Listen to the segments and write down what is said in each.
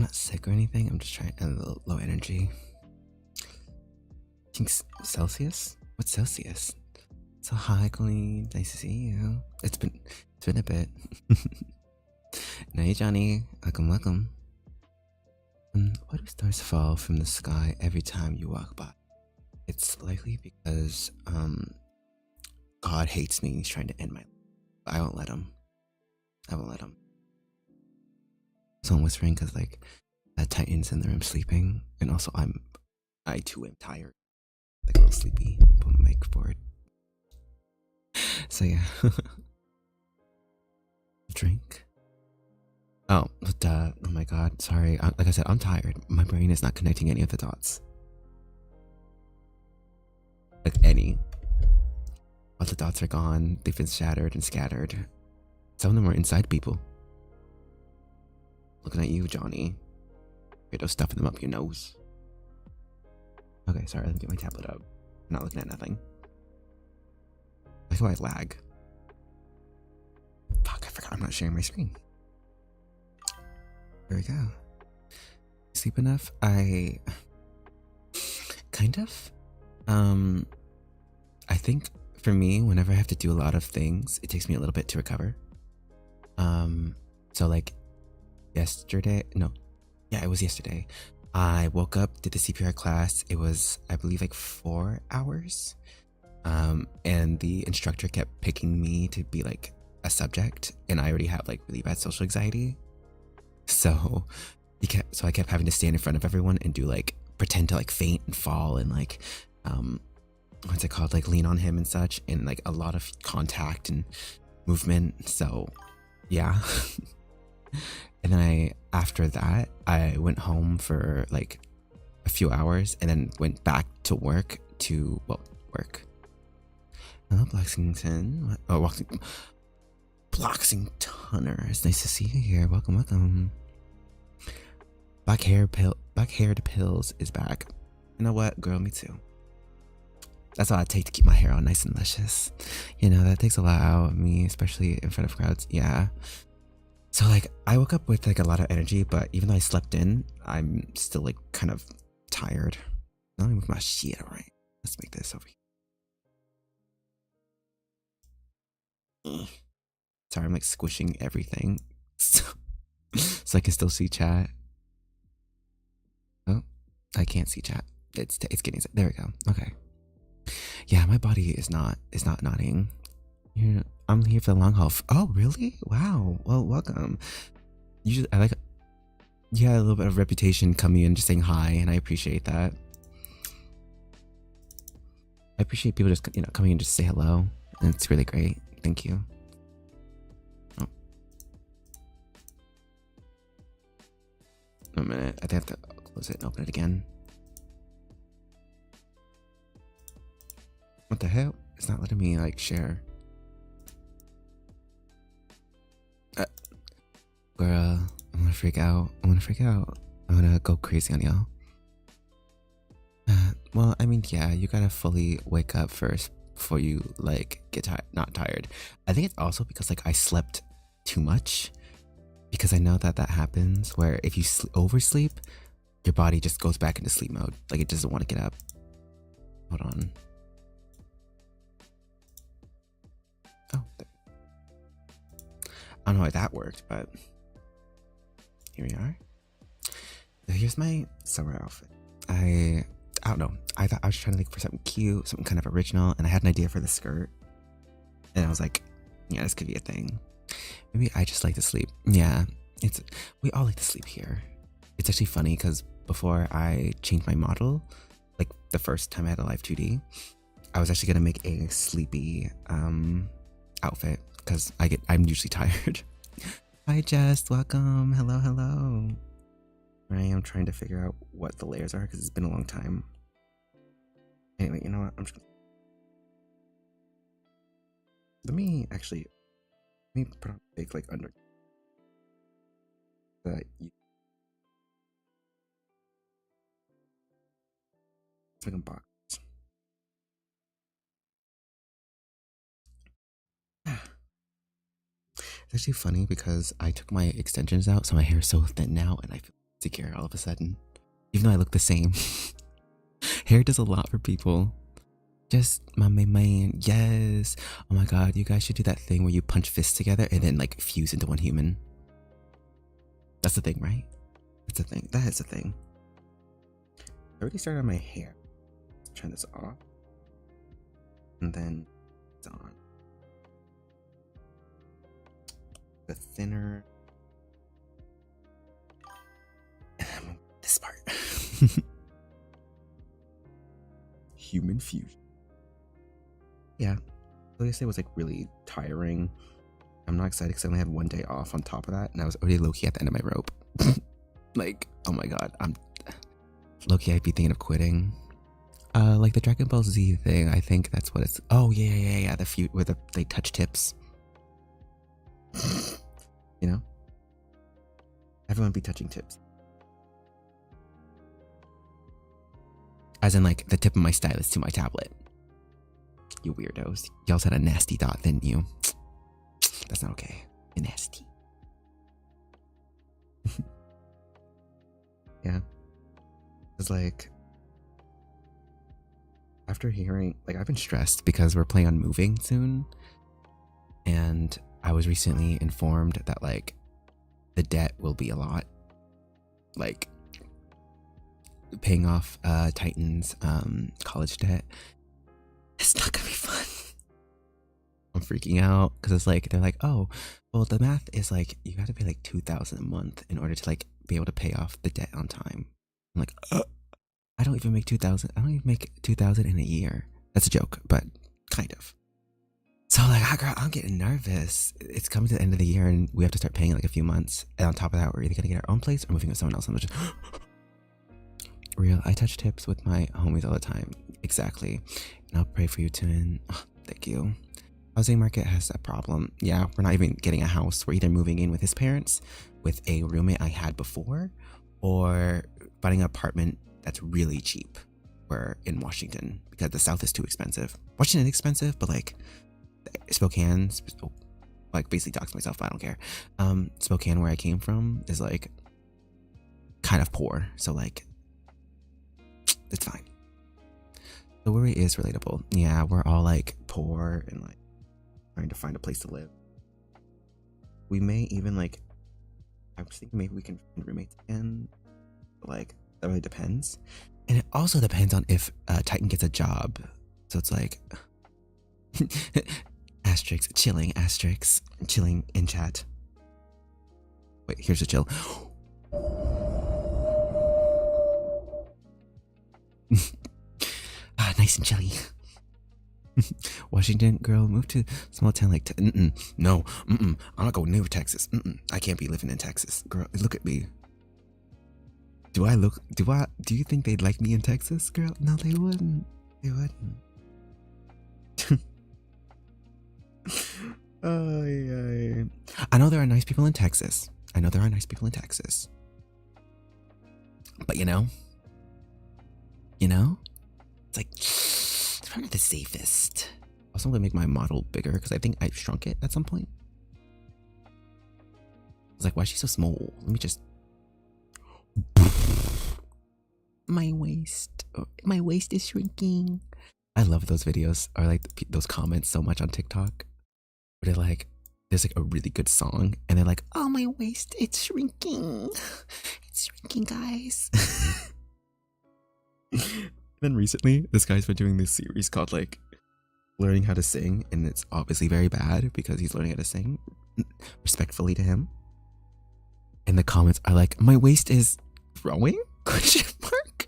not sick or anything. I'm just trying a little low energy. I think Celsius? What's Celsius? So hi, Colleen. Nice to see you. It's been a bit. Hey, Johnny. Welcome. Why do stars fall from the sky every time you walk by? It's likely because God hates me and he's trying to end my life. I won't let him. So I'm whispering because like Titan's in the room sleeping, and also I too am tired, like a little sleepy. Put my mic forward. So yeah. Drink. Oh, duh. Oh my god. Sorry. Like I said, I'm tired. My brain is not connecting any of the dots. Like any. All the dots are gone. They've been shattered and scattered. Some of them are inside people. Looking at you, Johnny. You're stuffing them up your nose. Okay, sorry. Let me get my tablet up. I'm not looking at nothing. That's why I lag. Fuck, I forgot I'm not sharing my screen. There we go. Sleep enough? I kind of. I think for me, whenever I have to do a lot of things, it takes me a little bit to recover. So like yesterday, it was yesterday. I woke up, did the CPR class. It was, I believe, like 4 hours. And the instructor kept picking me to be like a subject, and I already have like really bad social anxiety. So I kept having to stand in front of everyone and do like pretend to like faint and fall and like what's it called, like lean on him and such, and like a lot of contact and movement. So yeah. And then after that I went home for like a few hours and then went back to work. Hello, Blacksington. Oh, Blacksingtoner. It's nice to see you here. Welcome. Black-haired pills is back. You know what, girl? Me too. That's all I take to keep my hair all nice and luscious. You know, that takes a lot out of me, especially in front of crowds. Yeah. So like, I woke up with like a lot of energy, but even though I slept in, I'm still like kind of tired. Let me move my shit right. Let's make this over here. Sorry, I'm like squishing everything so I can still see chat. Oh, I can't see chat. It's getting, there we go. Okay. Yeah, my body is not nodding. I'm here for the long haul. Oh, really? Wow. Well, welcome. Usually, you had a little bit of reputation coming in, just saying hi, and I appreciate that. I appreciate people just coming in just to say hello, and it's really great. Thank you. Oh. A minute. I think I have to close it and open it again. What the hell? It's not letting me like share. Girl, I'm gonna freak out. I'm gonna go crazy on y'all. Well, I mean, yeah, you gotta fully wake up first before you like get not tired. I think it's also because like I slept too much, because I know that happens where if you oversleep, your body just goes back into sleep mode. Like it doesn't want to get up. Hold on. Oh, I don't know how that worked, but here we are. Here's my summer outfit. I don't know. I thought I was trying to look for something cute, something kind of original, and I had an idea for the skirt. And I was like, yeah, this could be a thing. Maybe I just like to sleep. Yeah, we all like to sleep here. It's actually funny because before I changed my model, like the first time I had a live 2D, I was actually gonna make a sleepy outfit because I'm usually tired. Hi Jess, welcome. Hello. I am trying to figure out what the layers are because it's been a long time. Anyway, you know what? Let me put on a big like under the second box. It's actually funny because I took my extensions out, so my hair is so thin now, and I feel insecure all of a sudden. Even though I look the same. Hair does a lot for people. Just my main man. Yes. Oh my god, you guys should do that thing where you punch fists together and then like fuse into one human. That's the thing, right? That's a thing. That is a thing. I already started on my hair. Let's turn this off. And then it's on. The thinner. And then this part. Human fusion. Yeah. So yesterday was like really tiring. I'm not excited because I only had one day off on top of that, and I was already low-key at the end of my rope. Like, oh my god, I'm low-key I'd be thinking of quitting. Like the Dragon Ball Z thing, I think that's what it's. Oh yeah. The feud where they touch tips. You know, everyone be touching tips. As in, like the tip of my stylus to my tablet. You weirdos. Y'all had a nasty thought, didn't you? That's not okay. You're nasty. Yeah. It's like, after hearing, like, I've been stressed because we're planning on moving soon. And I was recently informed that, like, the debt will be a lot. Like, paying off Titan's college debt. It's not gonna be fun. I'm freaking out because it's like, they're like, oh, well, the math is like, you have to pay like $2,000 a month in order to like be able to pay off the debt on time. I'm like, I don't even make 2,000. I don't even make 2,000 in a year. That's a joke, but kind of. So like, girl, I'm getting nervous. It's coming to the end of the year and we have to start paying in like a few months. And on top of that, we're either gonna get our own place or moving with someone else. I'm just real. I touch tips with my homies all the time. Exactly. And I'll pray for you, Tin. Oh, thank you. Housing market has a problem. Yeah, we're not even getting a house. We're either moving in with his parents, with a roommate I had before, or finding an apartment that's really cheap. We're in Washington because the South is too expensive. Washington is expensive, but like Spokane, like basically dox myself, but I don't care. Spokane, where I came from, is like kind of poor. So like, it's fine. The worry is relatable. Yeah, we're all like poor and like trying to find a place to live. We may even like, I was thinking maybe we can find roommates again. But like, that really depends. And it also depends on if Titan gets a job. So it's like, asterisks, chilling, asterisks, chilling in chat. Wait, here's a chill. Nice and chilly. Washington girl, move to small town like no, I'm not going near Texas. I can't be living in Texas. Girl, look at me. Do you think they'd like me in Texas, girl? No, they wouldn't. They wouldn't. I know there are nice people in Texas. But you know, it's like, it's probably the safest. Also, I'm gonna make my model bigger because I think I shrunk it at some point. I was like, why is she so small? Let me just. My waist is shrinking. I love those videos or like those comments so much on TikTok. Where they're like, there's like a really good song and they're like, oh, my waist, it's shrinking. It's shrinking, guys. Then recently, this guy's been doing this series called like learning how to sing, and it's obviously very bad because he's learning how to sing respectfully to him. And the comments are like, my waist is growing? Question mark.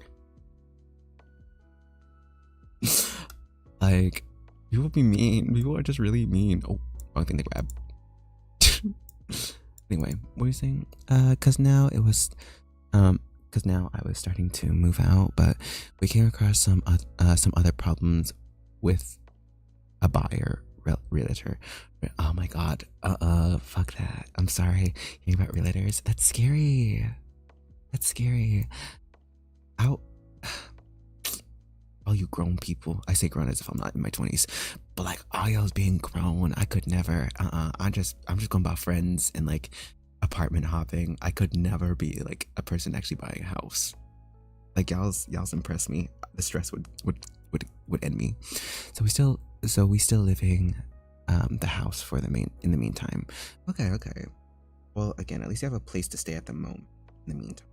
Like, people be mean. People are just really mean. Oh, wrong thing to grab. Anyway, what were you saying? Cause now I was starting to move out, but we came across some other problems with a buyer realtor. Oh my god. Fuck that. I'm sorry. Hearing about realtors. That's scary. All you grown people. I say grown as if I'm not in my 20s, but like all y'all's being grown. I could never. I'm just going about friends and like apartment hopping. I could never be like a person actually buying a house. Like y'all's impress me. The stress would end me. So we still living the house for in the meantime. Okay. Well, again, at least you have a place to stay at the moment in the meantime.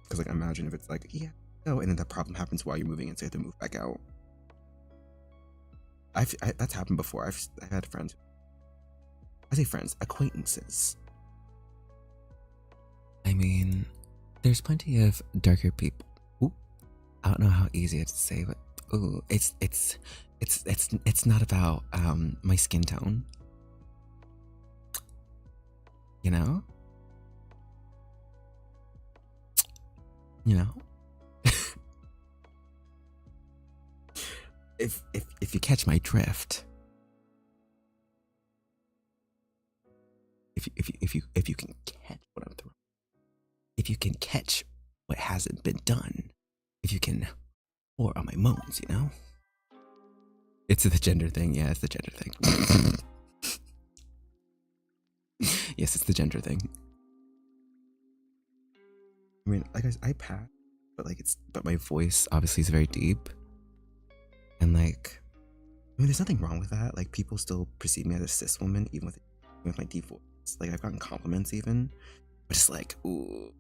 Because like imagine if it's like, yeah, no, and then the problem happens while you're moving in, so you have to move back out. That's happened before. I've had friends. I say friends, acquaintances. I mean, there's plenty of darker people. Ooh, I don't know how easy it is to say, but ooh, it's not about my skin tone. You know? You know? if you catch my drift. If you can catch what I'm throwing. If you can catch what hasn't been done. If you can pour on my moans, you know? It's the gender thing. Yeah, it's the gender thing. Yes, it's the gender thing. I mean, like I pat, but my voice obviously is very deep. And like, I mean, there's nothing wrong with that. Like, people still perceive me as a cis woman, even with my deep voice. Like, I've gotten compliments even, but it's like, ooh,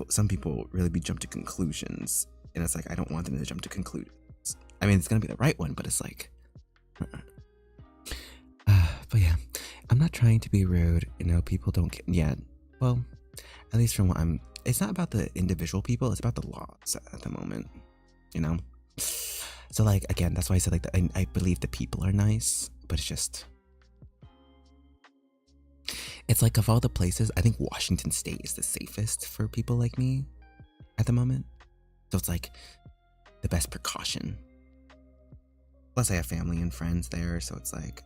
some people really be jump to conclusions, and it's like I don't want them to jump to conclusions. I mean, it's gonna be the right one, but it's like, but yeah, I'm not trying to be rude. You know, people don't get yet. Well, at least from what I'm. It's not about the individual people. It's about the laws at the moment. You know. So like again, that's why I said like I believe the people are nice, but it's just. It's like of all the places, I think Washington State is the safest for people like me at the moment. So it's like the best precaution. Plus I have family and friends there, so it's like,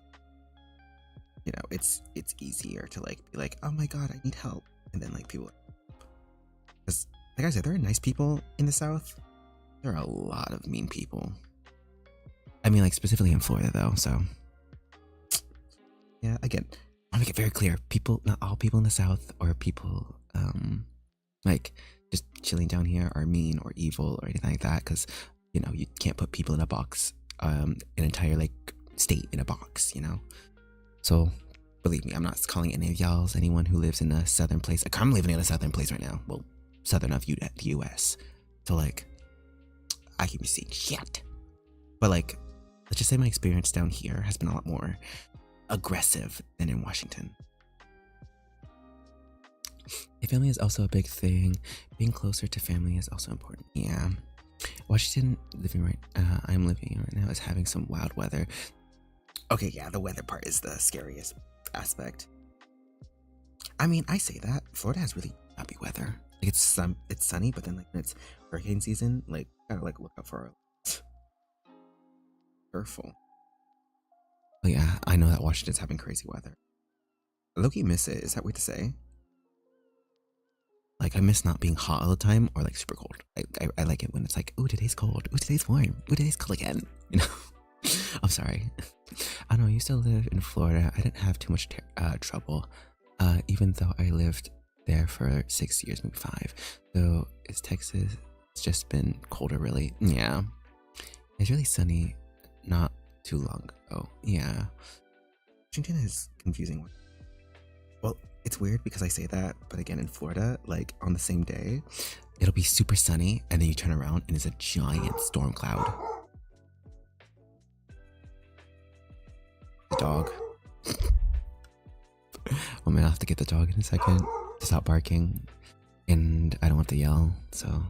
you know, it's easier to like be like, oh my god, I need help. And then like people, because like I said, there are nice people in the South. There are a lot of mean people. I mean, like specifically in Florida though, so. Yeah, again, I want to make it very clear. People, not all people in the South or people like just chilling down here are mean or evil or anything like that, because you know you can't put people in a box, an entire like state in a box, you know. So believe me, I'm not calling any of y'all's anyone who lives in a southern place. Like, I'm living in a southern place right now. Well, southern of the U.S. So like, I can be seeing shit. But like, let's just say my experience down here has been a lot more aggressive than in Washington. If family is also a big thing, being closer to family is also important. Yeah. Washington, I'm living right now, is having some wild weather. Okay, yeah, the weather part is the scariest aspect. I mean, I say that Florida has really crappy weather. Like it's sunny, but then like when it's hurricane season, like gotta like look out for it. Careful. But yeah, I know that Washington's having crazy weather. Low-key miss it. Is that weird to say? Like I miss not being hot all the time or like super cold. I like it when it's like, ooh, today's cold. Ooh, today's warm. Ooh, today's cold again. You know. I'm sorry. I know I used to live in Florida. I didn't have too much trouble, even though I lived there for 6 years, maybe 5. So it's Texas. It's just been colder, really. Yeah, it's really sunny. Not too long ago. Yeah, Washington is confusing. Well, it's weird because I say that, but again, in Florida, like on the same day, it'll be super sunny, and then you turn around and it's a giant storm cloud. The dog. Oh man, I'll have to get the dog in a second to stop barking, and I don't want to yell, so,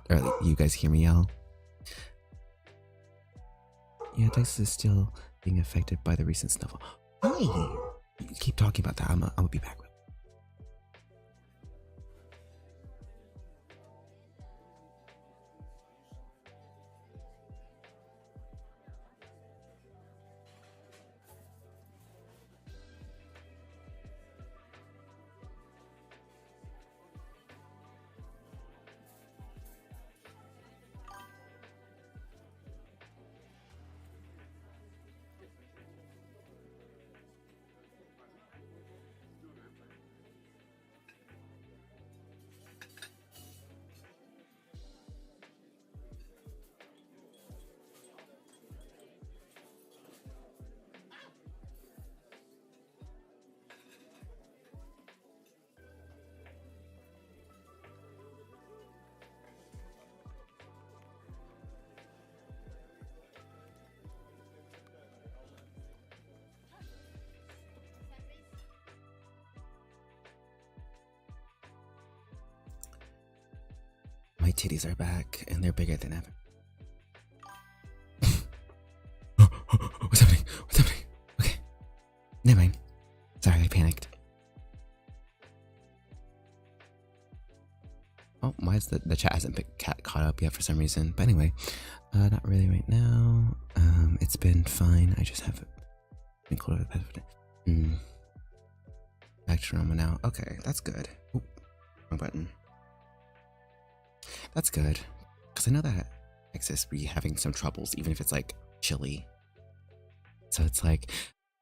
or you guys hear me yell. Yeah, Texas is still being affected by the recent snowfall. Hey, you keep talking about that. I'm gonna be back. My titties are back and they're bigger than ever. What's happening? What's happening? Okay. Never mind. Sorry, I panicked. Oh, why is the chat hasn't caught up yet for some reason? But anyway, not really right now. It's been fine. I just have been cold over the past back to normal now. Okay, that's good. Oop, wrong button. That's good, because I know that Texas be having some troubles, even if it's like chilly. So it's like,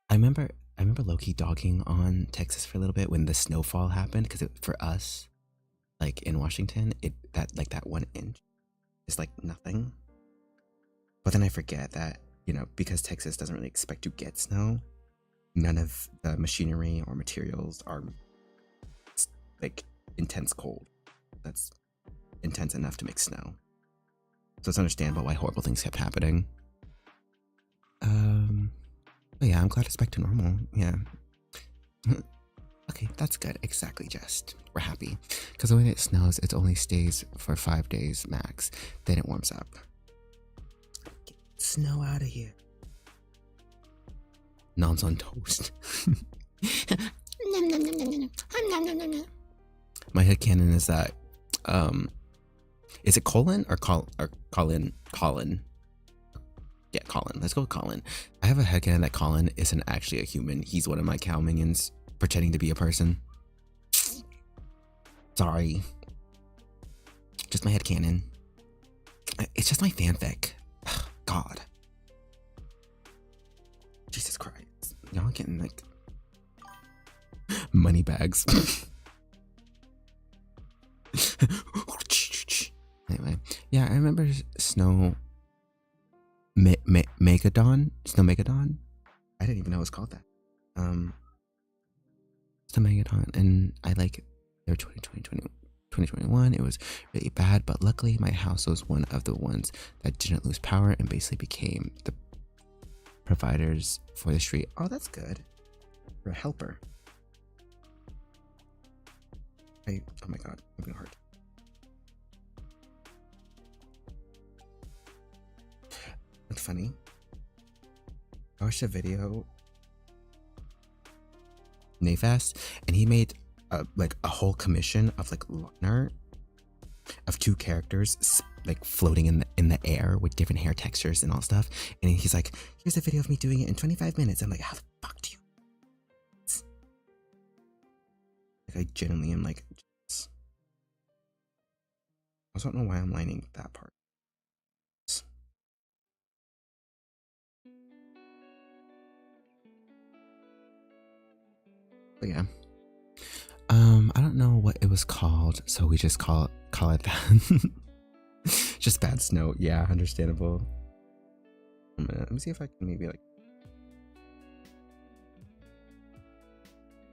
I remember low-key dogging on Texas for a little bit when the snowfall happened, because for us, like in Washington, that 1 inch is like nothing. But then I forget that, you know, because Texas doesn't really expect to get snow, none of the machinery or materials are like intense cold. That's intense enough to make snow. So it's understandable why horrible things kept happening. But yeah, I'm glad it's back to normal. Yeah. Okay, that's good. Exactly, Just. We're happy. Because when it snows, it only stays for 5 days max. Then it warms up. Get snow out of here. Noms on toast. My headcanon is that, is it Colin or Colin? Colin. Yeah, Colin. Let's go with Colin. I have a headcanon that Colin isn't actually a human. He's one of my cow minions pretending to be a person. Sorry. Just my headcanon. It's just my fanfic. God. Jesus Christ. Y'all getting like money bags. Anyway, yeah, I remember Snow Megadon. Snow Megadon. I didn't even know it was called that. Snow Megadon, and I like their 2021. It was really bad, but luckily my house was one of the ones that didn't lose power and basically became the providers for the street. Oh, that's good. You're a helper. Oh my god, I'm having a heart. That's funny. I watched a video, Nafast, and he made like a whole commission of like line art of 2 characters like floating in the air with different hair textures and all stuff. And he's like, "Here's a video of me doing it in 25 minutes." I'm like, "How the fuck do you?" Like, I genuinely am like, I also don't know why I'm lining that part. But yeah. I don't know what it was called, so we just call it that. Just bad snow. Yeah, understandable. Let me see if I can maybe like.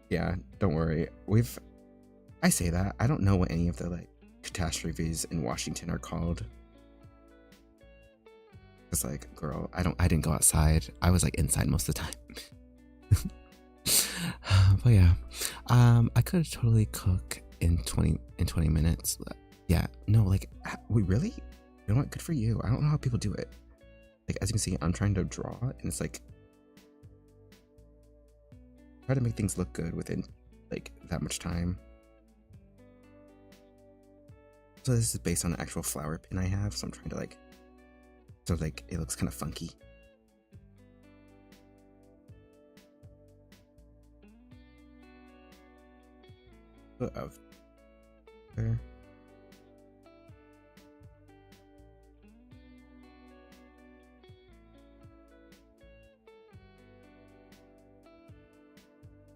Yeah, don't worry. I say that. I don't know what any of the like catastrophes in Washington are called. It's like, girl, I didn't go outside. I was like inside most of the time. But yeah, I could totally cook in 20 minutes. Yeah, no, like, we really, you know what? Good for you. I don't know how people do it. Like, as you can see, I'm trying to draw, and it's like, try to make things look good within like that much time. So this is based on an actual flower pin I have, so I'm trying to like, so like it looks kind of funky. Of there.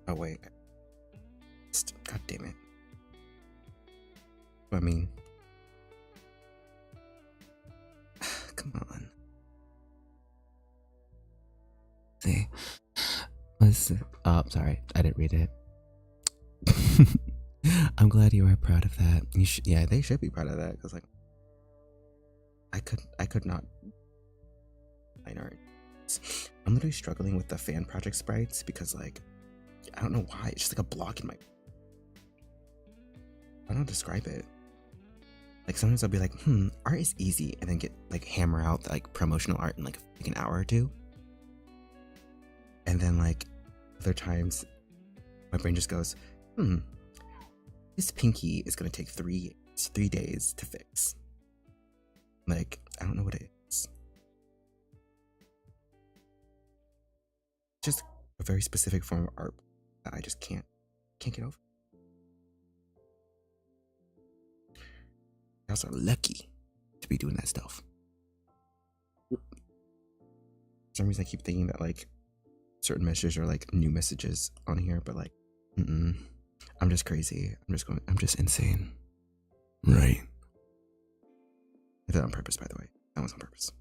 Oh wait. God damn it. I mean, come on. See, oh, sorry, I didn't read it. I'm glad you are proud of that. Yeah, they should be proud of that, because like, I could not. I know. I'm literally struggling with the fan project sprites because like, I don't know why. It's just like a block in my. I don't describe it. Like sometimes I'll be like, art is easy, and then get like hammer out like promotional art in like an hour or two. And then like other times my brain just goes, this pinky is gonna take 3 days to fix. Like, I don't know what it is. Just a very specific form of art that I just can't get over. You guys are lucky to be doing that stuff. For some reason I keep thinking that like certain messages are like new messages on here, but like, I'm just crazy. I'm just insane. Right. I did that on purpose, by the way. That was on purpose.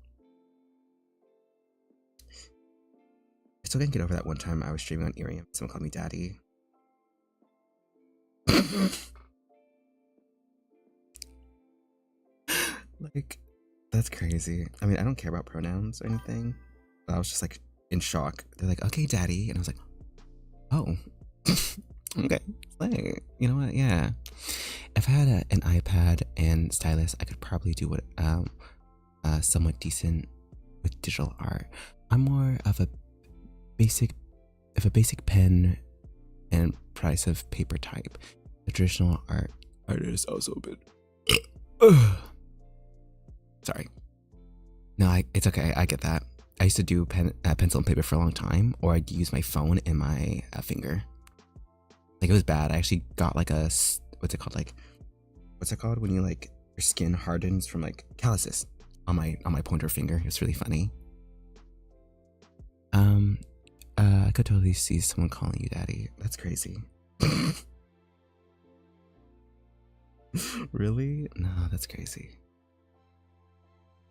I still can't get over that one time I was streaming on Ethereum. Someone called me daddy. Like, that's crazy. I mean, I don't care about pronouns or anything, but I was just like in shock. They're like, okay, daddy. And I was like, oh, okay. Like, you know what? Yeah. If I had an iPad and stylus, I could probably do what somewhat decent with digital art. I'm more of a basic pen and price of paper type. The traditional art is also a bit. Sorry. No, it's okay. I get that. I used to do pencil and paper for a long time, or I'd use my phone and my finger. Like, it was bad. I actually got like a, what's it called when you like your skin hardens from like calluses on my pointer finger. It's really funny. I could totally see someone calling you daddy. That's crazy. Really? No, that's crazy.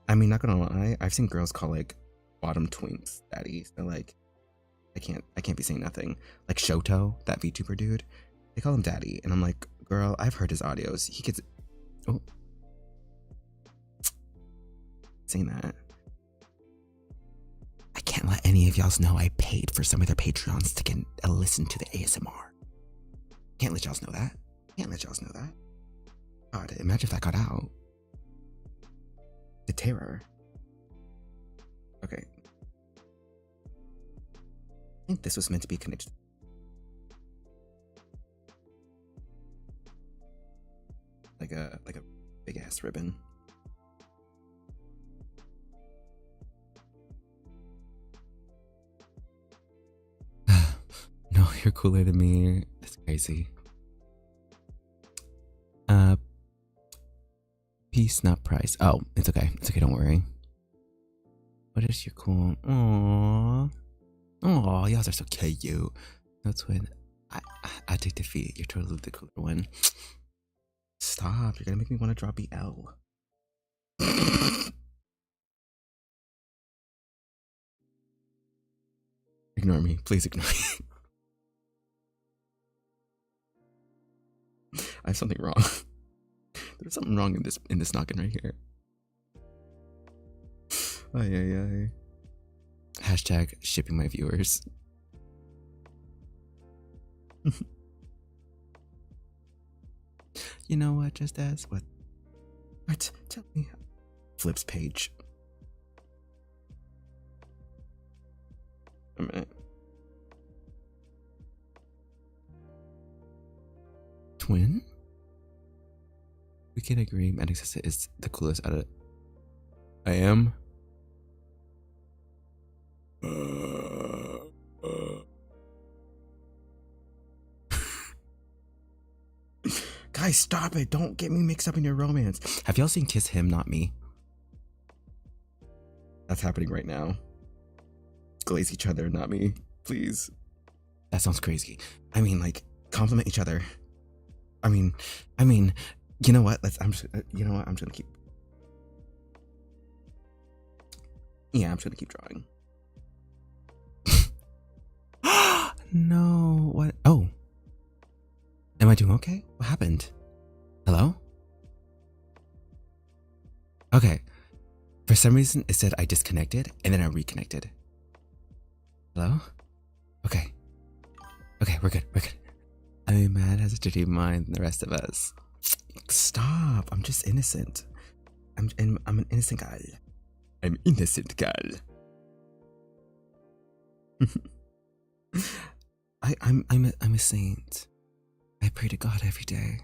I mean, not gonna lie, I've seen girls call like bottom twinks daddy. So like, I can't be saying nothing. Like Shoto, that VTuber dude, they call him daddy, and I'm like, girl, I've heard his audios. He gets, saying that. I can't let any of y'all know I paid for some of their Patreons to get a listen to the ASMR. Can't let y'all know that. God, imagine if that got out. The terror. Okay. I think this was meant to be connected. Like a big ass ribbon. No, you're cooler than me. That's crazy. Peace, not price. Oh, it's okay. It's okay, don't worry. What is your cool? Aww. Aww, y'all are so cute. No twin. I take defeat. You're totally the cooler one. Stop. You're gonna make me want to draw BL. Ignore me. Please ignore me. I have something wrong. There's something wrong in this noggin right here. Ay. Hashtag shipping my viewers. You know what? Just as what? Tell me. Flips page. A minute. Twin? We can agree Manix is the coolest out of it. I am. Guys, stop it. Don't get me mixed up in your romance. Have y'all seen Kiss Him, Not Me? That's happening right now. Glaze each other, not me. Please. That sounds crazy. I mean, like, compliment each other. I mean, you know what? I'm just gonna keep. Yeah, I'm just gonna keep drawing. No, what? Oh. Am I doing okay? What happened? Hello? Okay. For some reason, it said I disconnected, and then I reconnected. Hello? Okay. Okay, we're good. I mean, man has a dirty mind than the rest of us. stop. I'm just innocent. I'm an innocent girl. I'm innocent girl. I'm a saint. I pray to God every day.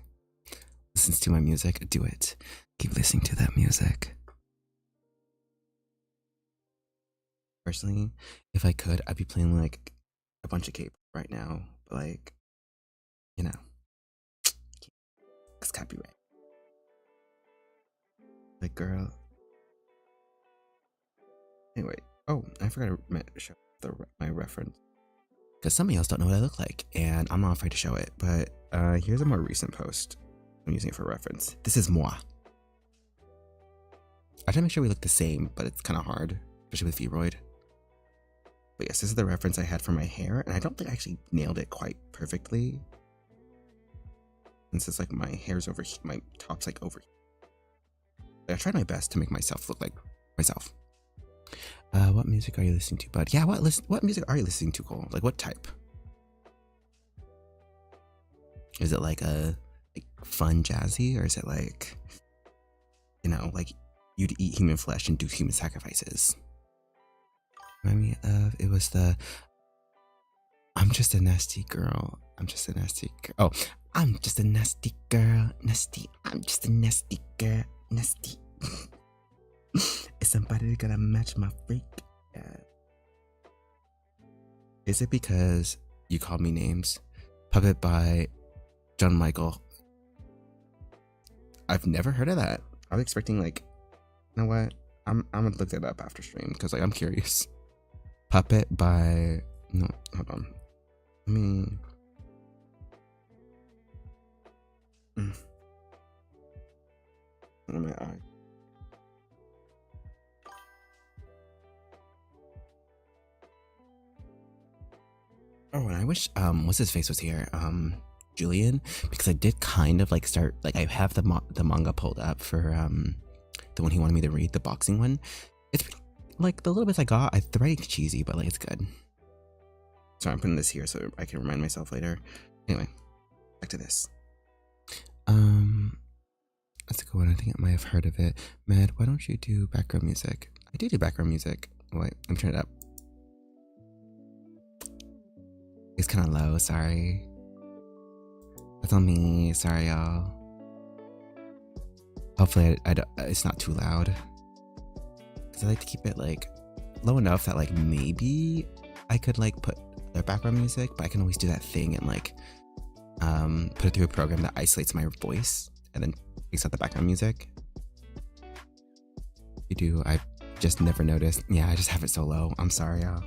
Listens to my music. Do it. Keep listening to that music. Personally, if I could, I'd be playing like a bunch of K-pop right now. But like, you know, it's copyright. Like, girl. Anyway, oh, I forgot to show my reference. Because some of y'all don't know what I look like, and I'm not afraid to show it. But here's a more recent post. I'm using it for reference. This is moi. I try to make sure we look the same, but it's kind of hard, especially with Vroid. But yes, this is the reference I had for my hair, and I don't think I actually nailed it quite perfectly. Since it's like my hair's over here, my top's like over here. I tried my best to make myself look like myself. What music are you listening to, bud? Yeah, what music are you listening to, Cole? Like, what type? Is it like a fun jazzy, or is it like, you know, like you'd eat human flesh and do human sacrifices? Remind me of, it was the I'm just a nasty girl. I'm just a nasty girl. Oh, I'm just a nasty girl. Nasty. I'm just a nasty girl. Nasty. Is somebody gonna match my freak? Yeah. Is it because you called me names? Puppet by John Michael. I've never heard of that. I was expecting like, you know what? I'm gonna look that up after stream because like I'm curious. Puppet by no, hold on. I mean, my eye. Oh, and I wish what's his face was here, Julian, because I did kind of like start, like I have the manga pulled up for the one he wanted me to read, the boxing one. It's like the little bits I got, the writing's cheesy, but like it's good. So I'm putting this here so I can remind myself later. Anyway, back to this. That's a good one. I think I might have heard of it. Mad, why don't you do background music? I do background music. Wait, I'm turning it up. It's kind of low, sorry. That's on me, sorry y'all. Hopefully it's not too loud. Because I like to keep it like low enough that like maybe I could like put their background music, but I can always do that thing and like put it through a program that isolates my voice and then takes out the background music. You do, I just never noticed. Yeah, I just have it so low. I'm sorry y'all.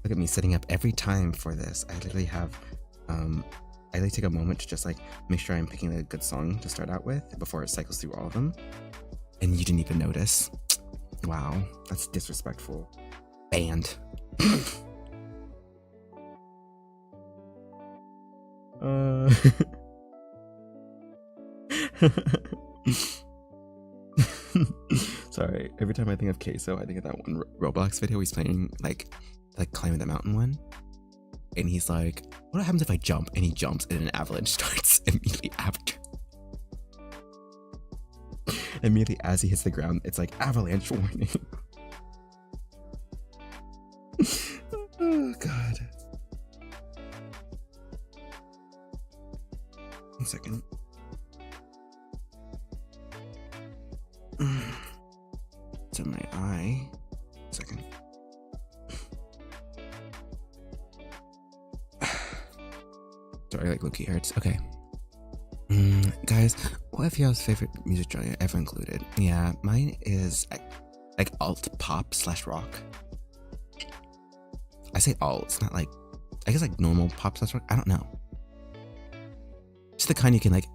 Look at me setting up every time for this. I literally have, I like take a moment to just like make sure I'm picking a good song to start out with before it cycles through all of them. And you didn't even notice. Wow, that's disrespectful. Banned. Sorry, every time I think of Queso, I think of that one Roblox video he's playing like climbing the mountain one, and he's like, what happens if I jump? And he jumps and an avalanche starts immediately after. Immediately as he hits the ground, it's like avalanche warning. Oh god. 1 second. It's in my eye. 1 second. Sorry, like low-key hurts. Okay. Guys, what if y'all's favorite music genre ever included? Yeah, mine is like alt pop / rock. I say alt, it's not like, I guess like normal pop / rock. I don't know. Just the kind you can like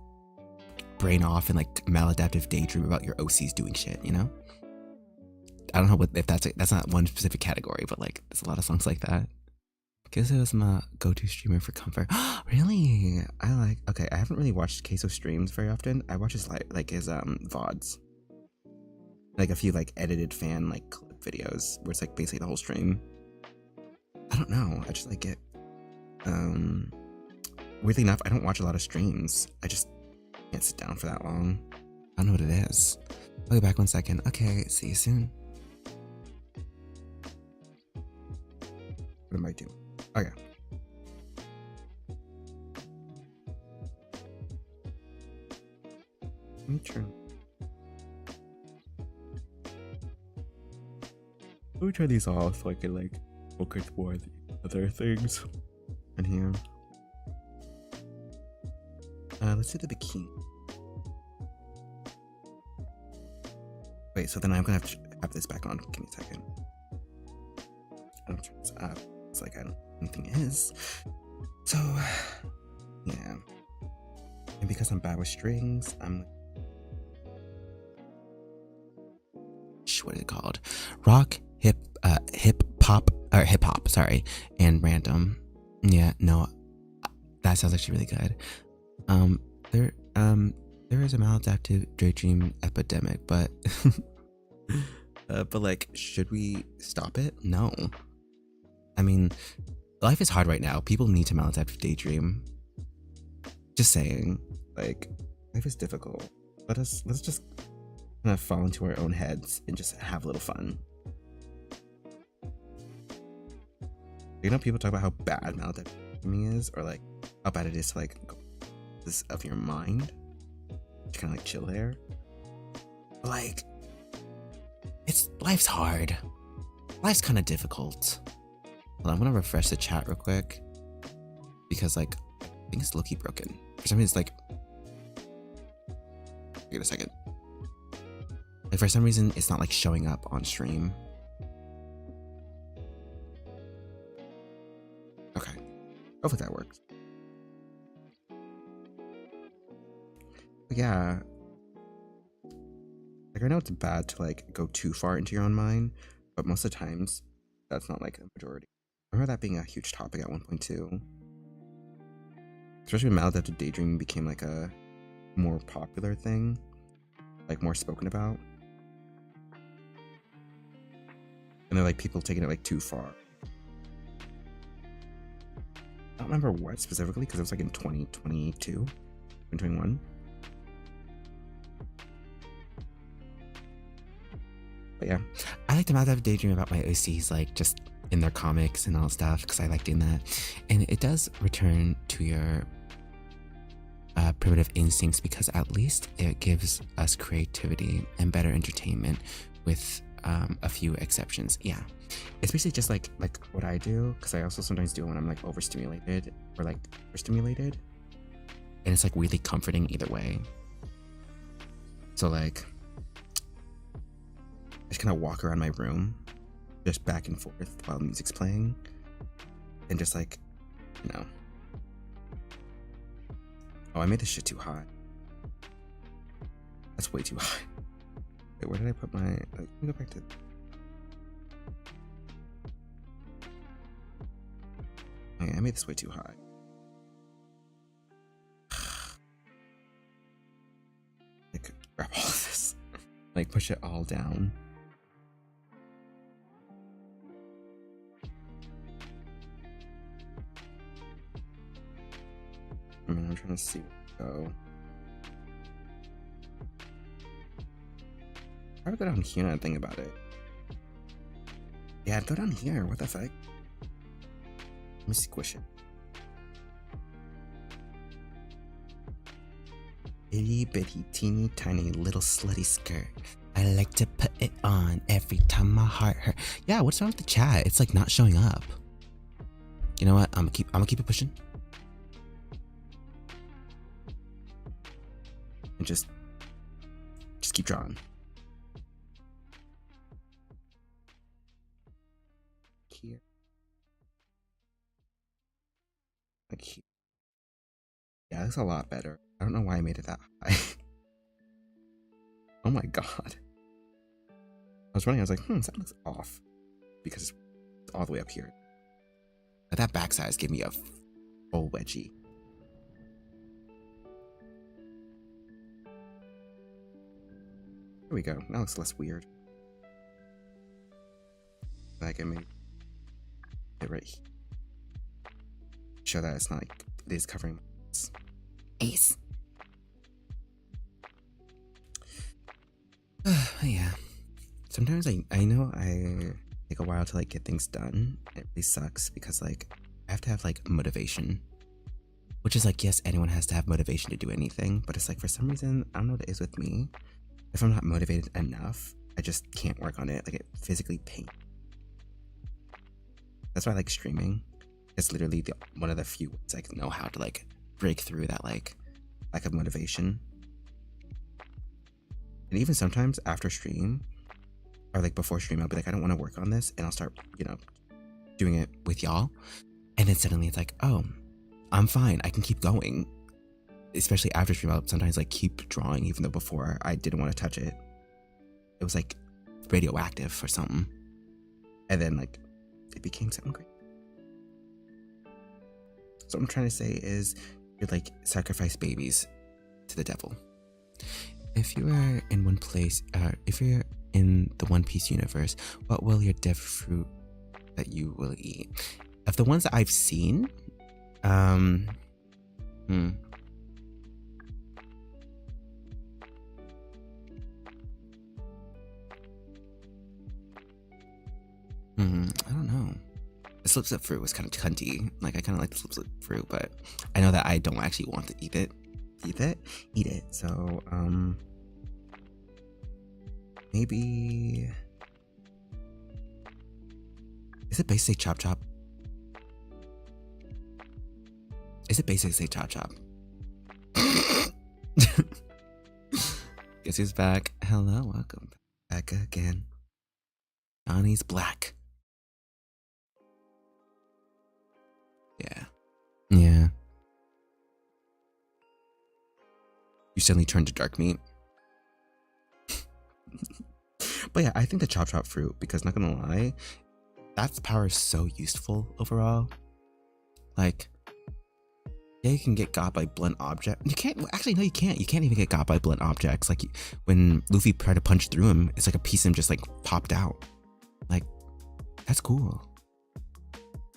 brain off and like maladaptive daydream about your OCs doing shit, you know? I don't know if that's not one specific category, but like there's a lot of songs like that. Queso is my go-to streamer for comfort. Really? Okay, I haven't really watched Queso streams very often. I watch his his VODs. Like a few like edited fan like clip videos where it's like basically the whole stream. I don't know, I just like it. Weirdly enough, I don't watch a lot of streams. I just Can't sit down for that long. I don't know what it is. I'll be back 1 second. Okay, see you soon. What am I doing? Oh yeah. Let me turn. Let me turn these off so I can like focus more on the other things in here. Let's do the bikini. Wait, so then I'm gonna have this back on. Give me a second. I'm gonna turn this up. It's like I don't know anything is. So yeah. And because I'm bad with strings, I'm what is it called? Rock, hip hop, sorry, and random. Yeah, no, that sounds actually really good. There is a maladaptive daydream epidemic, but but like, should we stop it? No. I mean, life is hard right now. People need to maladaptive daydream. Just saying, like, life is difficult. Let's just kind of fall into our own heads and just have a little fun. You know, people talk about how bad maladaptive is, or like how bad it is to like go this of your mind. To kind of like chill there. But like, life's hard. Life's kind of difficult. Hold on, I'm gonna refresh the chat real quick because like I think it's low-key broken. For some reason, it's like, wait a second. Like for some reason, it's not like showing up on stream. Okay, hopefully that works. But yeah, like I know it's bad to like go too far into your own mind, but most of the times that's not like the majority. I remember that being a huge topic at 1.2, especially when maladaptive daydreaming became like a more popular thing, like more spoken about. And they're like people taking it like too far. I don't remember what specifically because it was like in 2022, 2021. But yeah, I like to maladaptive daydream about my OCs, like just in their comics and all stuff, because I like doing that. And it does return to your primitive instincts, because at least it gives us creativity and better entertainment with a few exceptions. Yeah, it's basically just like what I do, because I also sometimes do it when I'm like overstimulated or like overstimulated, and it's like really comforting either way. So like I just kind of walk around my room, just back and forth while music's playing, and just like, you know. Oh, I made this shit too high. That's way too high. Wait, where did I put my? Let me go back to. Okay, I made this way too high. Like, grab all of this, like push it all down. I mean, I'm trying to see where to go. I would go down here and think about it. Yeah, I'd go down here. What the fuck? Let me squish it. Itty bitty teeny tiny little slutty skirt. I like to put it on every time my heart hurt. Yeah, what's wrong with the chat? It's like not showing up. You know what? I'm gonna keep it pushing. And just keep drawing. Here. Like here. Yeah, that's a lot better. I don't know why I made it that high. Oh my god. I was running, I was like, that looks off. Because it's all the way up here. But that back size gave me a full wedgie. There we go. Now it looks less weird. Like I made it right here. Show that it's not like it is covering my ace. yeah. Sometimes I know I take a while to like get things done. It really sucks because like I have to have like motivation. Which is like, yes, anyone has to have motivation to do anything, but it's like for some reason, I don't know what it is with me. If I'm not motivated enough, I just can't work on it. Like it physically pains. That's why I like streaming. It's literally one of the few ways I know how to like break through that like lack of motivation. And even sometimes after stream, or like before stream, I'll be like, I don't want to work on this, and I'll start, doing it with y'all. And then suddenly it's like, oh, I'm fine. I can keep going. Especially after stream, I'll sometimes like keep drawing, even though before I didn't want to touch it. It was like radioactive or something. And then like it became something great. So what I'm trying to say is you'd like sacrifice babies to the devil. If you are in one place, if you're in the One Piece universe, what will your death fruit that you will eat? Of the ones that I've seen, I don't know. The slip slip fruit was kind of cunty. Like I kind of like the slip slip fruit, but I know that I don't actually want to eat it. Eat it. So maybe is it basically chop chop? Is it basically chop chop? Guess who's back? Hello, welcome back again. Johnny's black. Yeah. You suddenly turned to dark meat. But yeah, I think the chop chop fruit, because not gonna lie, that power is so useful overall. Like, yeah, you can get got by blunt object. You can't, actually, no, you can't. You can't even get got by blunt objects. Like, when Luffy tried to punch through him, it's like a piece of him just like popped out. Like, that's cool.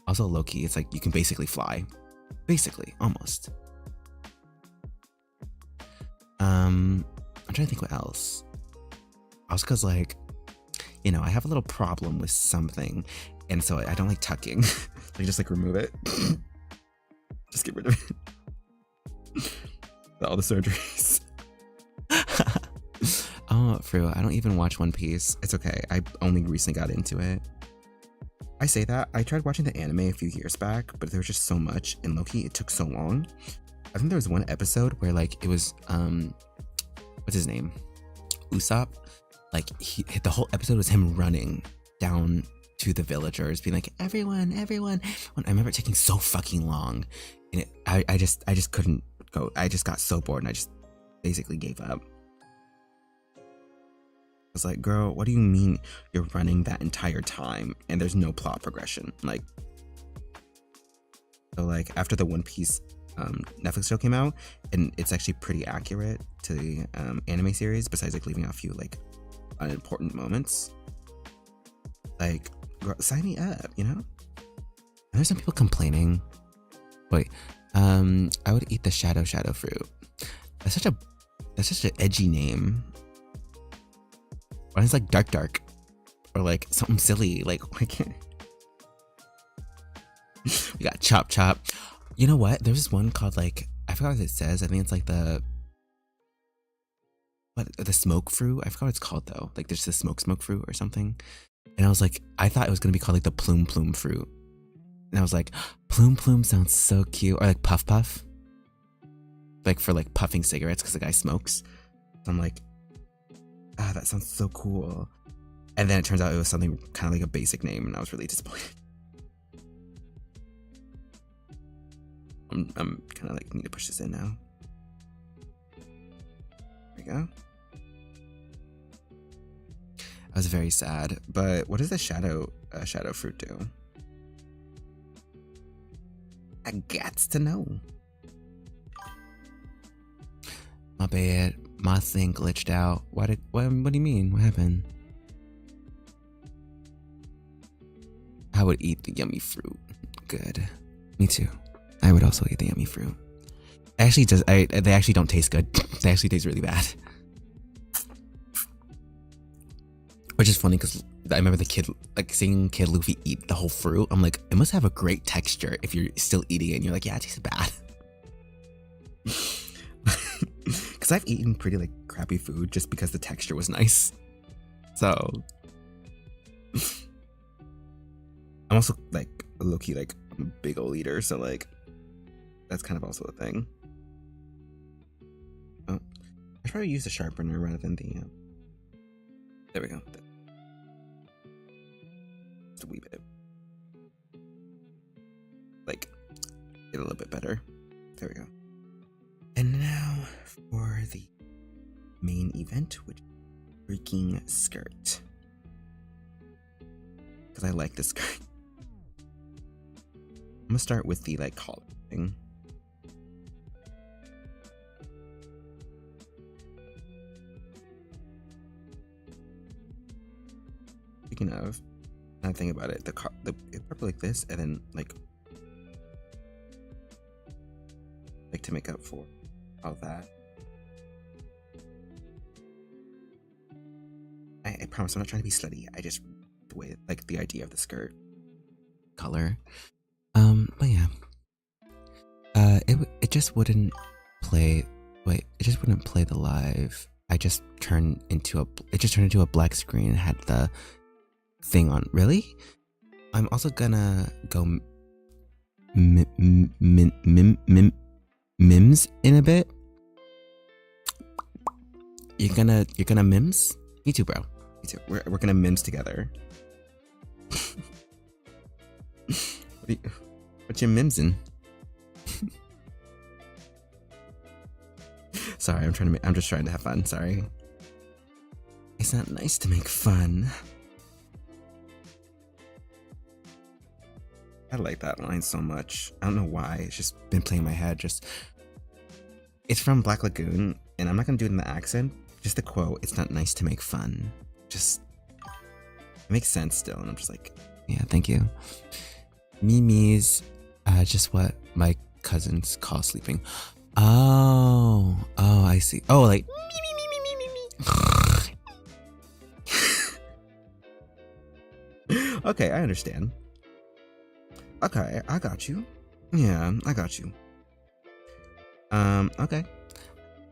Also, low-key, it's like you can basically fly. Basically, almost. I'm trying to think what else. Also, because like, I have a little problem with something, and so I don't like tucking. Like, just like remove it. Just get rid of it. All the surgeries. Oh, Fru, I don't even watch One Piece. It's okay. I only recently got into it. I say that. I tried watching the anime a few years back, but there was just so much, and low-key, it took so long. I think there was one episode where like it was what's his name? Usopp. Like the whole episode was him running down to the villagers, being like, everyone. I remember it taking so fucking long, and I just couldn't go. I just got so bored, and I just basically gave up. I was like, girl, what do you mean you're running that entire time and there's no plot progression? Like, so like after the One Piece Netflix show came out, and it's actually pretty accurate to the anime series, besides like leaving out a few like unimportant moments. Like, girl, sign me up, And there's some people complaining. Wait, I would eat the shadow fruit. That's such an edgy name. Why is it like dark, or like something silly? Like, why can't we got chop? You know what? There's this one called like, I forgot what it says. I think it's like the smoke fruit. I forgot what it's called though. Like there's the smoke fruit or something. And I was like, I thought it was gonna be called like the plume fruit. And I was like, plume sounds so cute. Or like puff. Like for like puffing cigarettes because the guy smokes. So I'm like, that sounds so cool. And then it turns out it was something kind of like a basic name, and I was really disappointed. I'm kind of like, need to push this in now. There we go. I was very sad, but what does the shadow fruit do? I gots to know. My bad. My thing glitched out. What do you mean? What happened? I would eat the yummy fruit. Good. Me too. I would also eat the yummy fruit. Actually, they actually don't taste good. They actually taste really bad. Which is funny because I remember the kid, like seeing Kid Luffy eat the whole fruit. I'm like, it must have a great texture if you're still eating it and you're like, yeah, it tastes bad. Because I've eaten pretty like crappy food just because the texture was nice. So I'm also like low-key like I'm a big old eater, so like that's kind of also a thing. Oh, I should probably use the sharpener rather than the there we go. Just a wee bit. Like get a little bit better. There we go. And now for the main event, which is freaking skirt. Because I like this skirt. I'm gonna start with the like collar thing. Speaking of, now think about it, it's probably like this, and then like to make up for all that. I promise I'm not trying to be slutty. I just the way like the idea of the skirt color. But yeah. It just wouldn't play. Wait, it just wouldn't play the live. It just turned into a black screen and had the thing on. Really? I'm also gonna go mims in a bit. You're gonna mims? Me too, bro. Me too. We're gonna mims together. What you mimsing? Sorry, I'm just trying to have fun. Sorry. It's not nice to make fun. I like that line so much. I don't know why. It's just been playing in my head. It's from Black Lagoon, and I'm not gonna do it in the accent. Just the quote. It's not nice to make fun. It makes sense still, and I'm just like, yeah, thank you. Mimi's just what my cousins call sleeping. Oh, I see. Oh, like okay, I understand. Okay, I got you. Yeah, I got you. Okay.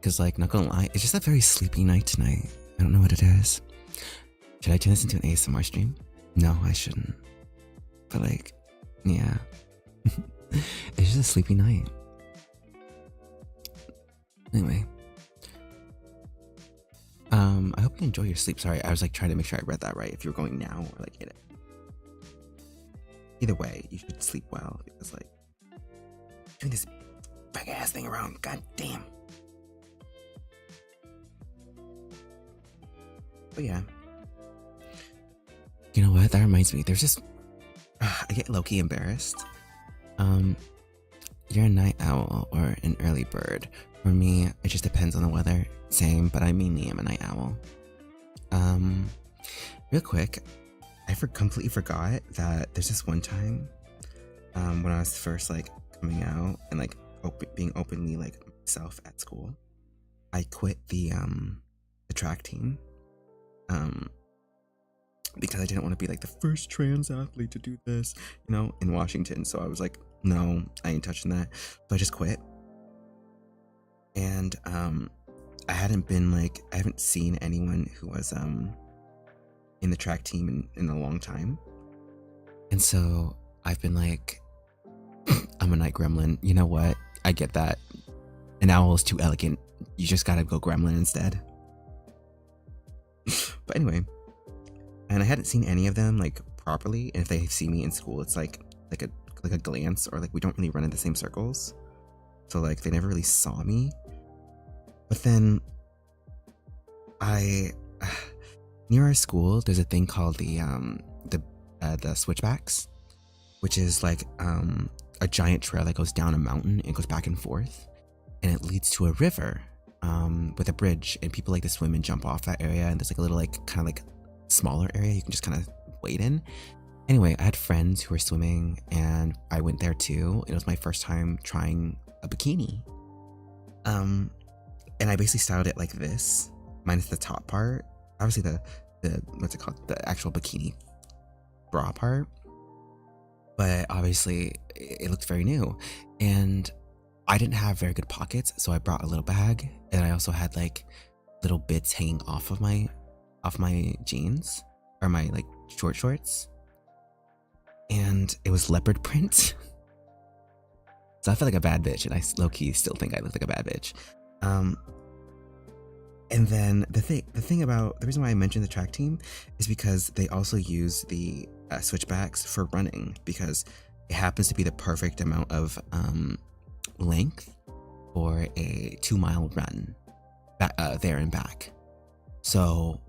Cause like, not gonna lie, it's just a very sleepy night tonight. I don't know what it is. Should I turn this into an ASMR stream? No, I shouldn't. But like, yeah. It's just a sleepy night. Anyway. I hope you enjoy your sleep. Sorry, I was like trying to make sure I read that right. If you were going now or like it. Either way, you should sleep well because like doing this big ass thing around. God damn. But yeah. You know what? That reminds me. There's just I get low-key embarrassed. You're a night owl or an early bird. For me, it just depends on the weather. Same, but I mainly am a night owl. Real quick, I completely forgot that there's this one time when I was first like coming out and like being openly like myself at school. I quit the track team because I didn't want to be like the first trans athlete to do this, you know, in Washington. So I was like, no, I ain't touching that. So I just quit. And I haven't seen anyone who was in the track team in a long time. And so I've been like, I'm a night gremlin. You know what? I get that. An owl is too elegant. You just gotta go gremlin instead. But anyway, and I hadn't seen any of them like properly. And if they see me in school, it's like a glance, or like we don't really run in the same circles. So like they never really saw me. But then near our school, there's a thing called the switchbacks, which is like a giant trail that goes down a mountain and goes back and forth, and it leads to a river with a bridge, and people like to swim and jump off that area. And there's like a little like kind of like smaller area you can just kind of wade in. Anyway, I had friends who were swimming, and I went there too. It was my first time trying a bikini. And I basically styled it like this, minus the top part. Obviously what's it called, the actual bikini bra part, but obviously it looked very new, and I didn't have very good pockets, so I brought a little bag, and I also had like little bits hanging off of my jeans or my like short shorts, and it was leopard print. So I felt like a bad bitch, and I low-key still think I look like a bad bitch. And then the thing about the reason why I mentioned the track team is because they also use the switchbacks for running, because it happens to be the perfect amount of length for a 2-mile run there and back. So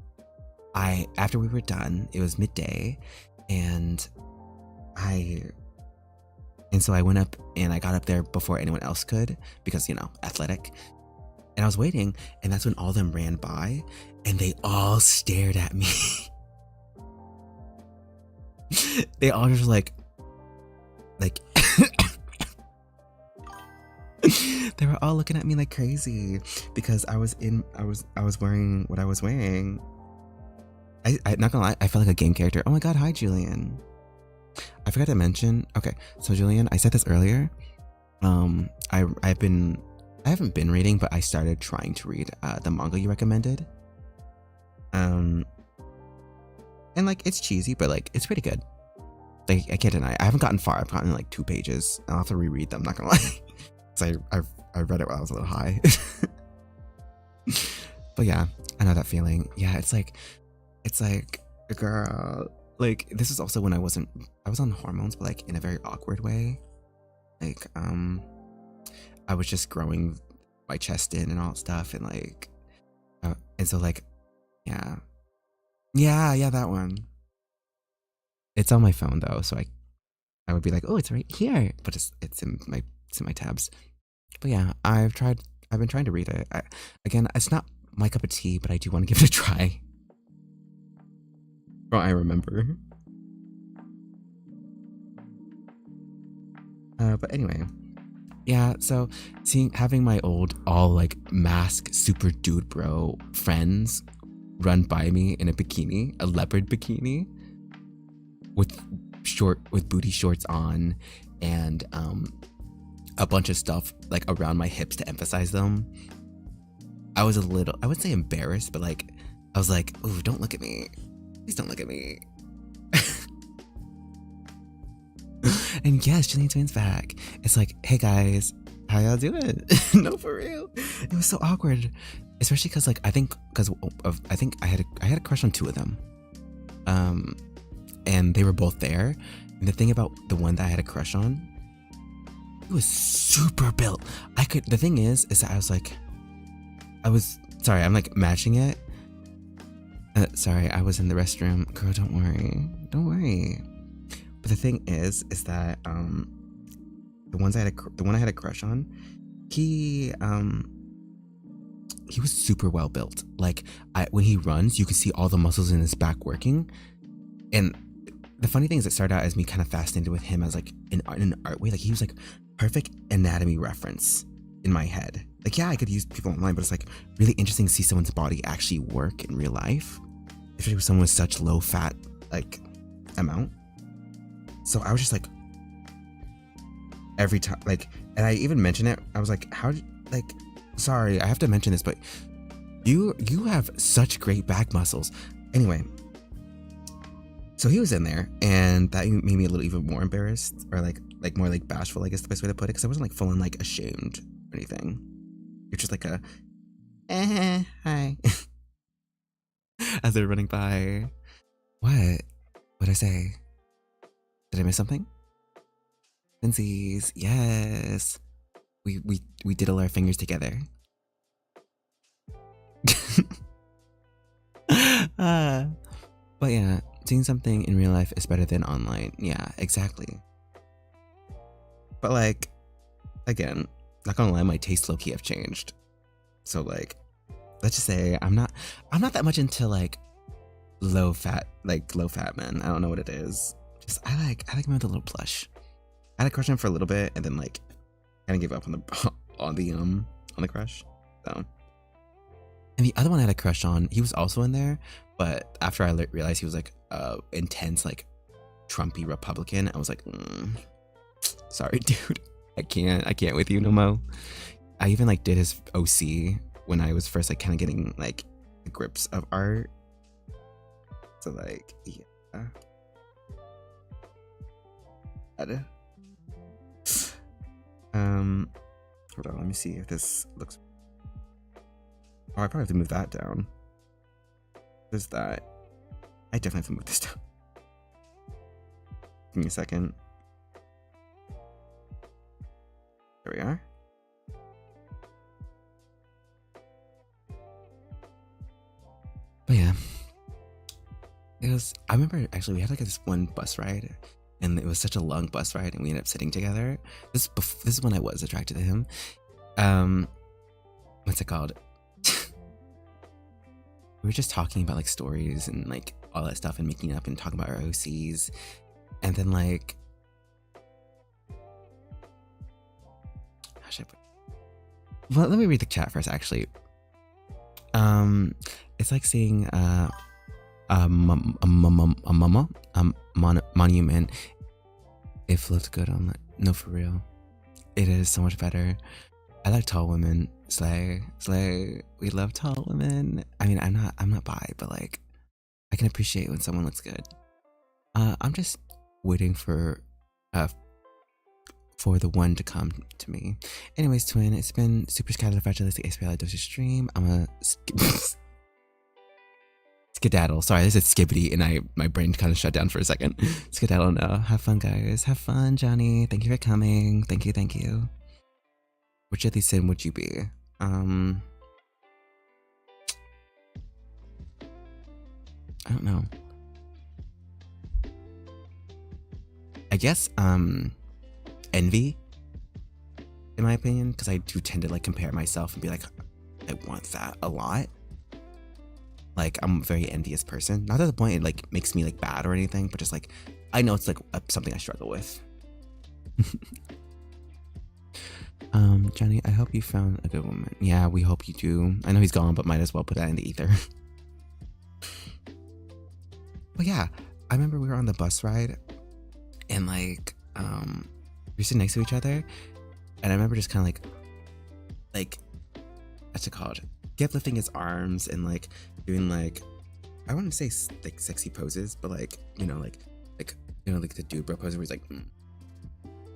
after we were done, it was midday, and so I went up and I got up there before anyone else could, because, you know, athletic. And I was waiting, and that's when all of them ran by, and they all stared at me. They all just like they were all looking at me like crazy because I was wearing what I was wearing. I not gonna lie, I felt like a game character. Oh my god, hi Julian. I forgot to mention. Okay, so Julian, I said this earlier. I haven't been reading, but I started trying to read the manga you recommended. And like it's cheesy, but like it's pretty good. Like I can't deny it. I haven't gotten far. I've gotten like 2 pages. I'll have to reread them. Not gonna lie, because I read it while I was a little high. But yeah, I know that feeling. Yeah, it's like, girl. Like this is also when I was on hormones, but like in a very awkward way. Like I was just growing my chest in and all that stuff, and like and so like yeah, that one. It's on my phone though, so I would be like, oh, it's right here, but it's in my tabs. But yeah, I've been trying to read it. Again, it's not my cup of tea, but I do want to give it a try. Oh, I remember. But anyway, yeah. So having my old all like mask super dude bro friends run by me in a bikini, a leopard bikini, with booty shorts on, and a bunch of stuff like around my hips to emphasize them. I was a little, I would say embarrassed, but like I was like, ooh, don't look at me. Please don't look at me. And yes, Julian Twin's back. It's like, hey guys, how y'all doing? No, for real. It was so awkward, especially because like I think I had a crush on 2 of them, and they were both there. And the thing about the one that I had a crush on, he was super built. The thing is that sorry, I'm like matching it. Sorry, I was in the restroom. Girl, don't worry. But the thing is that the one I had a crush on, he was super well built. Like when he runs, you can see all the muscles in his back working. And the funny thing is, it started out as me kind of fascinated with him as like in an art way. Like he was like perfect anatomy reference in my head. Like yeah, I could use people online, but it's like really interesting to see someone's body actually work in real life, especially with someone with such low fat like amount. So I was just like, every time, like, and I even mentioned it, I was like, sorry, I have to mention this, but you have such great back muscles. Anyway, so he was in there, and that made me a little even more embarrassed, or like more like bashful, I guess the best way to put it, because I wasn't like full on like ashamed or anything. You're just like a, hi. As they're running by. What'd I say? Did I miss something? Twinsies, yes. We diddle our fingers together. But yeah, seeing something in real life is better than online. Yeah, exactly. But like, again, not gonna lie, my tastes low-key have changed. So like, let's just say I'm not that much into like low fat men. I don't know what it is. Just I like men with a little plush. I had a crush on him for a little bit, and then like kind of gave up on the crush. So, and the other one I had a crush on, he was also in there, But after I realized he was like intense, like Trumpy Republican, I was like, sorry, dude. I can't with you no more. I even like did his OC when I was first like kind of getting like the grips of art. So like, yeah. Hold on, let me see if this looks. Oh, I probably have to move that down. There's that. I definitely have to move this down. Give me a second. There we are. But yeah, it was. I remember actually we had like this one bus ride, and it was such a long bus ride, and we ended up sitting together. This is when I was attracted to him. What's it called? We were just talking about like stories and like all that stuff, and making up and talking about our OCs, and then like, how should I put it? Well, let me read the chat first. Actually, it's like seeing a monument. If looked good on no, for real, it is so much better. I like tall women. Slay. We love tall women. I mean, I'm not bi, but like, I can appreciate when someone looks good. I'm just waiting for the one to come to me. Anyways, twin, it's been super scatterfragilistic expialidocious stream. I'm a skedaddle. Sorry, I said skibbity, and my brain kind of shut down for a second. Skedaddle, no. Have fun, guys. Have fun, Johnny. Thank you for coming. Thank you. Which of these sin would you be? I don't know. I guess envy, in my opinion, because I do tend to like compare myself and be like, I want that a lot. Like, I'm a very envious person. Not to the point it like makes me like bad or anything, but just like I know it's like something I struggle with. Johnny, I hope you found a good woman. Yeah, we hope you do. I know he's gone, but might as well put that in the ether. But yeah, I remember we were on the bus ride, and like we were sitting next to each other, and I remember just kind of like what's it called? Kept lifting his arms and like doing like, I wouldn't say like sexy poses, but like like the dude bro pose where he's like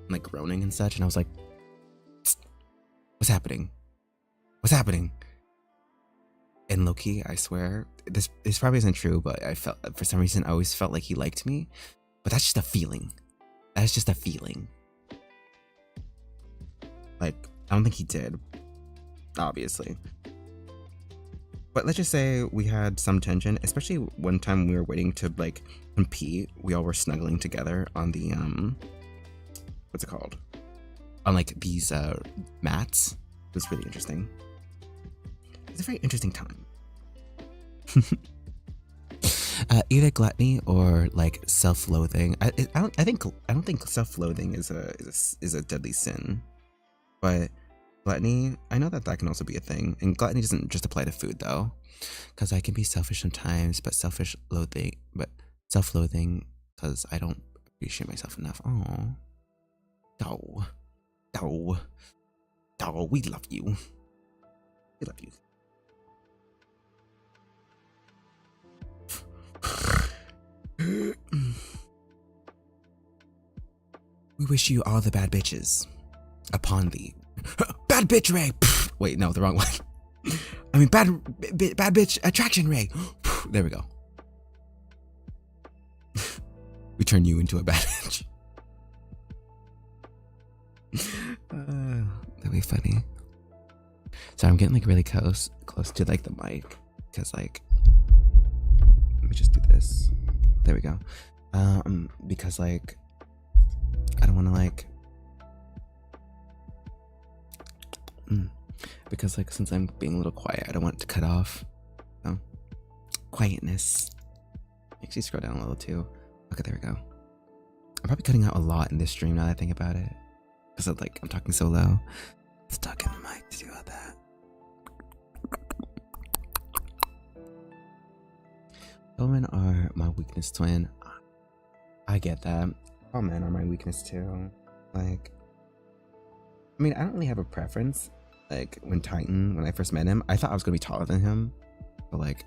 like groaning and such, and I was like, what's happening? And low-key, I swear, this probably isn't true, but I felt, for some reason, I always felt like he liked me. But that's just a feeling. Like, I don't think he did, obviously. But let's just say we had some tension, especially one time we were waiting to like compete. We all were snuggling together on the what's it called? On like these mats. It was really interesting. It's a very interesting time. Either gluttony or like self-loathing. I don't think self-loathing is a deadly sin, but gluttony, I know that can also be a thing. And gluttony doesn't just apply to food though, because I can be selfish sometimes, but self-loathing because I don't appreciate myself enough. Oh, we love you. We wish you all the bad bitches upon thee. Bad bitch Ray. Wait, no, the wrong one. I mean, bad bitch attraction Ray. There we go. We turn you into a bad bitch. That'd be funny. So I'm getting like really close to like the mic, because like, let me just do this. There we go. Because like, I don't want to like, because like, since I'm being a little quiet, I don't want it to cut off. So, quietness. Actually, scroll down a little too. Okay, there we go. I'm probably cutting out a lot in this stream now that I think about it, because like I'm talking so low. Let's talk in the mic to do all that. Women are my weakness twin. I get that. All men are my weakness too. Like, I mean, I don't really have a preference. Like when I first met him, I thought I was gonna be taller than him, but like,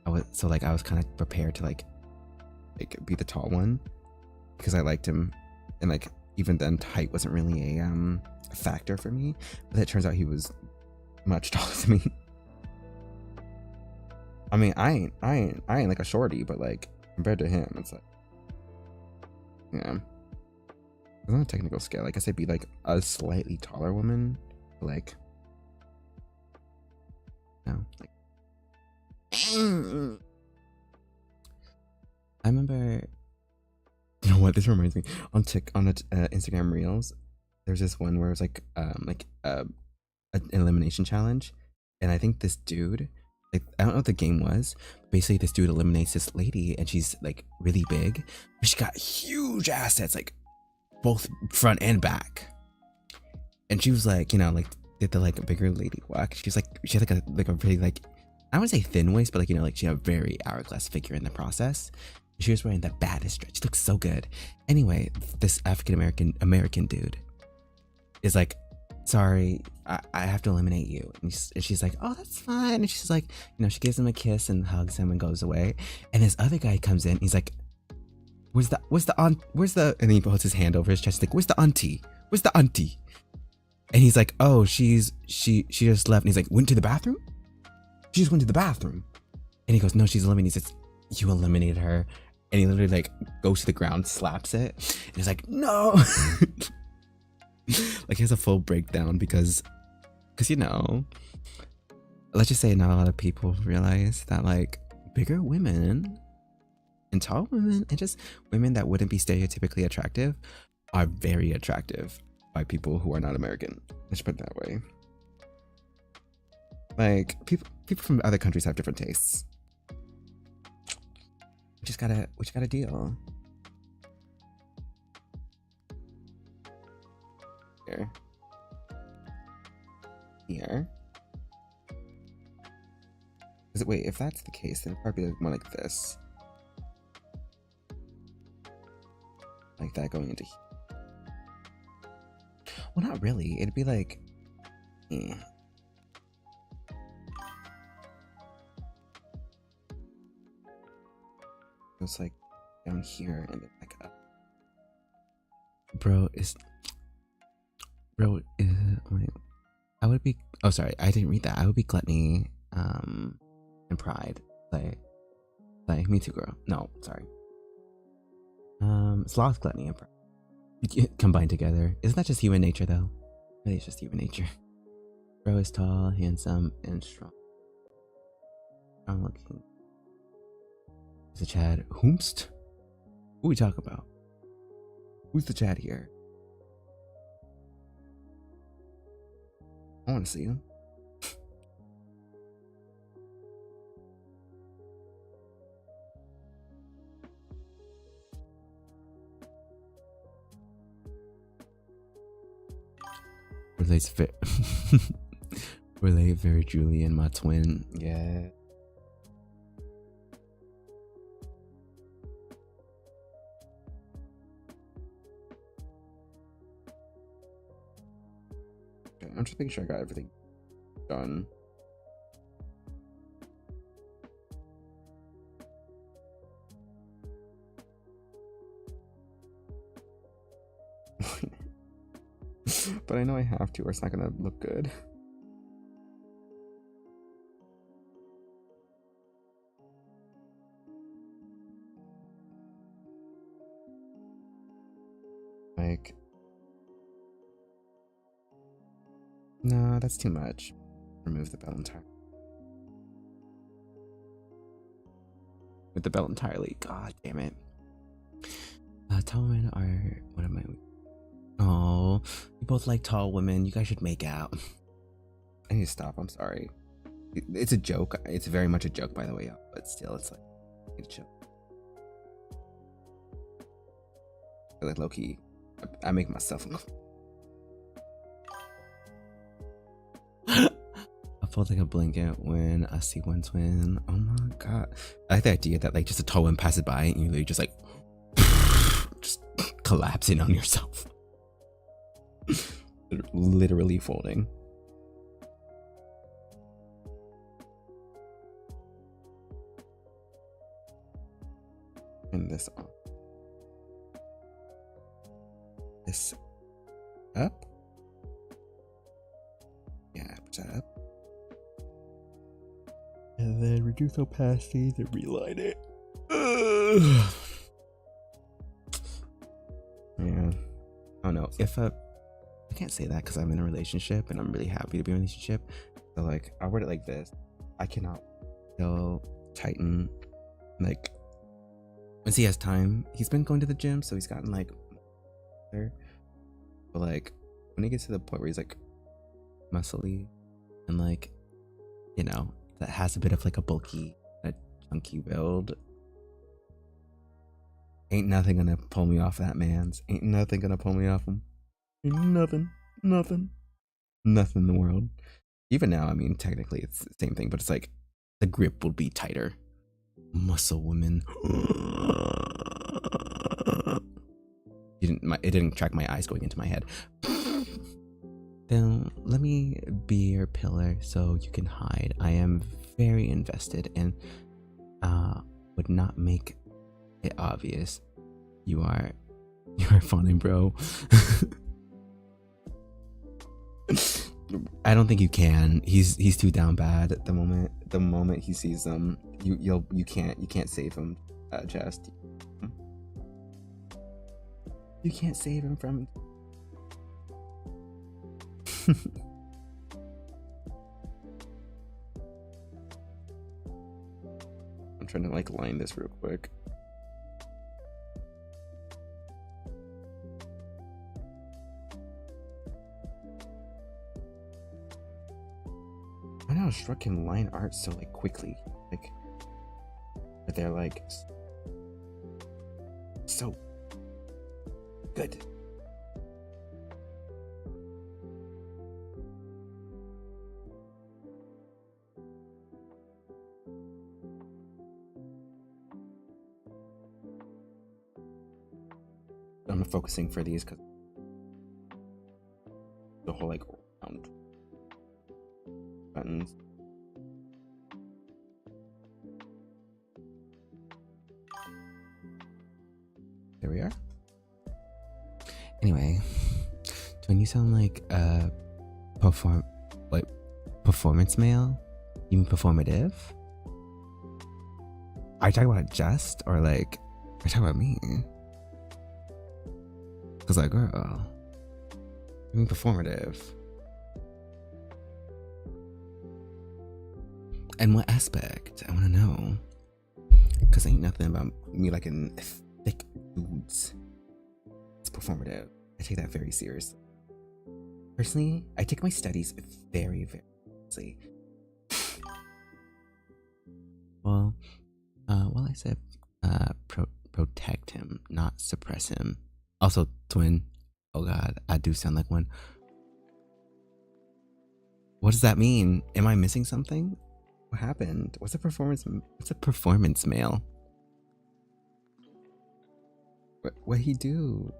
I was kind of prepared to like be the tall one because I liked him, and like even then, height wasn't really a factor for me. But it turns out he was much taller than me. I mean, I ain't like a shorty, but like compared to him, it's like, yeah. It's not a technical scale. I guess I'd be like a slightly taller woman, like, no, like. I remember, you know what? This reminds me on Instagram Reels. There's this one where it was like an elimination challenge, and I think this dude, like, I don't know what the game was. Basically, this dude eliminates this lady, and she's like really big, but she got huge assets, like both front and back. And she was like, you know, like did the like bigger lady walk. She had like a really like, I wouldn't say thin waist, but like, you know, like she had a very hourglass figure in the process. She was wearing the baddest dress. She looked so good. Anyway, this African American dude is like, sorry, I have to eliminate you. And she's like, oh, that's fine. And she's like, you know, she gives him a kiss and hugs him and goes away. And this other guy comes in. He's like, where's the, and he puts his hand over his chest, like, where's the auntie? Where's the auntie? And he's like, oh, she just left. And he's like, went to the bathroom? She just went to the bathroom. And he goes, no, she's eliminated. He says, you eliminated her. And he literally like goes to the ground, slaps it. And he's like, no. Like he has a full breakdown because, you know, let's just say not a lot of people realize that like bigger women and tall women and just women that wouldn't be stereotypically attractive are very attractive by people who are not American. Let's put it that way. Like people from other countries have different tastes. We just gotta deal. Here. Is it, wait, if that's the case, then it'd probably be more like this. Like that going into here. Well, not really. It'd be like, it's like down here and then back up. Wait, I would be, oh sorry, I didn't read that. I would be gluttony and pride. Like me too, girl. No, sorry. Sloth, gluttony, and pride combined together. Isn't that just human nature though? Really, it's just human nature. Bro is tall, handsome, and strong. I'm looking. Is the Chad whomst? Who we talk about? Who's the Chad here? I want to see him. Relate very Julian, my twin. Yeah. I'm just making sure I got everything done. But I know I have to or it's not gonna look good. Like, no, that's too much. Remove the belt entirely. With the belt entirely. God damn it. Tall women are, what am I? Oh, you both like tall women. You guys should make out. I need to stop. I'm sorry. It's a joke. It's very much a joke, by the way, but still, it's like, I need to chill. I feel like low key, I make myself uncomfortable. fold like a blanket when I see one twin. Oh my god. I like the idea that like just a tall one passes by and you literally just like just collapsing on yourself. Literally folding. And this on. This up. Yeah, push that up. And then reduce opacity to reline it. Yeah. Oh no. If I can't say that because I'm in a relationship and I'm really happy to be in a relationship. So like I'll word it like this. I cannot still tighten like once he has time. He's been going to the gym, so he's gotten like there. But like when he gets to the point where he's like muscly and like, you know, that has a bit of like a bulky, a chunky build, ain't nothing gonna pull me off that man's. Ain't nothing gonna pull me off him. Ain't nothing in the world. Even now, I mean, technically it's the same thing, but it's like the grip will be tighter. Muscle woman. It didn't track my eyes going into my head. Then let me be your pillar so you can hide. I am very invested and would not make it obvious. You are fawning, bro. I don't think you can. He's too down bad at the moment. The moment he sees them, you can't save him. Just you can't save him from. I'm trying to like line this real quick. I know Struck can line art so like quickly, like, but they're like so good. I'm focusing for these because the whole like round buttons. There we are. Anyway, when you sound like a performance male, you mean performative? Are you talking about just or like are you talking about me? Cause like girl, you mean performative? And what aspect? I want to know. Cause ain't nothing about me like in thick dudes. It's performative. I take that very seriously. Personally, I take my studies very, very seriously. Well, I said protect him, not suppress him. Also, twin. Oh god, I do sound like one. What does that mean? Am I missing something? What happened? What's a performance male? What he do?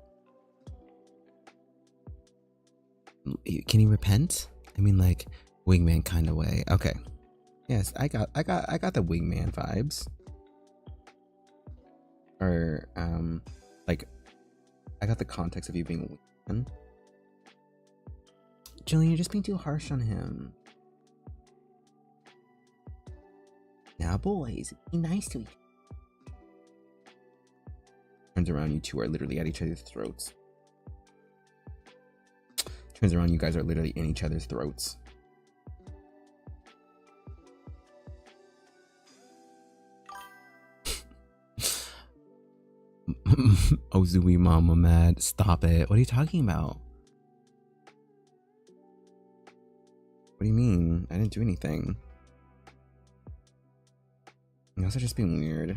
Can he repent? I mean, like wingman kind of way. Okay. Yes, I got the wingman vibes. Or like I got the context of you being a wingman. Jillian, you're just being too harsh on him. Now, boys, be nice to each other. Turns around, you two are literally at each other's throats. Turns around, you guys are literally in each other's throats. Ozui mama mad. Stop it. What are you talking about? What do you mean? I didn't do anything. You guys are just being weird.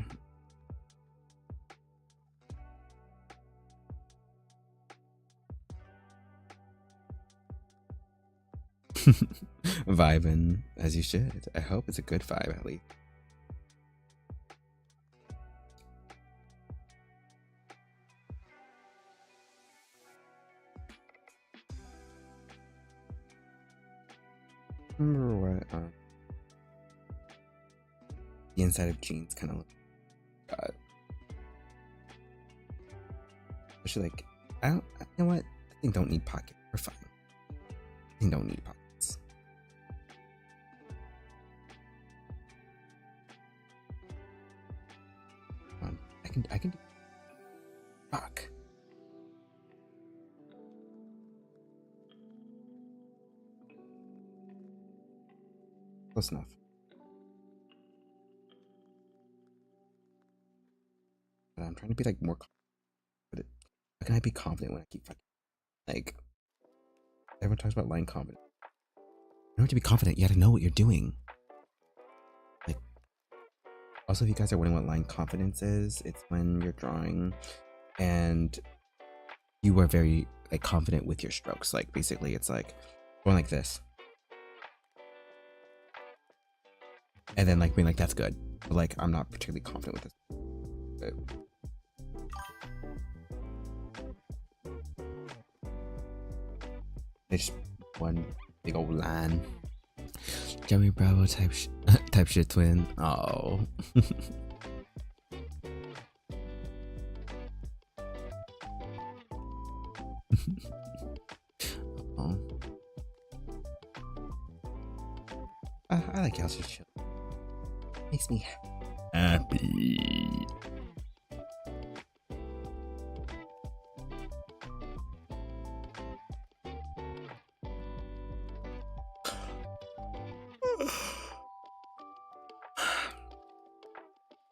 Vibing as you should. I hope it's a good vibe at least. Remember what the inside of jeans kind of look like. Especially like, you know what? I think don't need pockets. We're fine. I think don't need pockets. I can do. Fuck. Close enough. But I'm trying to be like more confident. How can I be confident when I keep fucking like everyone talks about lying confident? In order to be confident, you gotta know what you're doing. Like also if you guys are wondering what lying confidence is, it's when you're drawing and you are very like confident with your strokes. Like basically it's like going like this. And then like being like that's good. But like I'm not particularly confident with this. But, it's one big old line. Joey Bravo type type shit twin. Oh. Oh. I like y'all just chill. Makes me happy.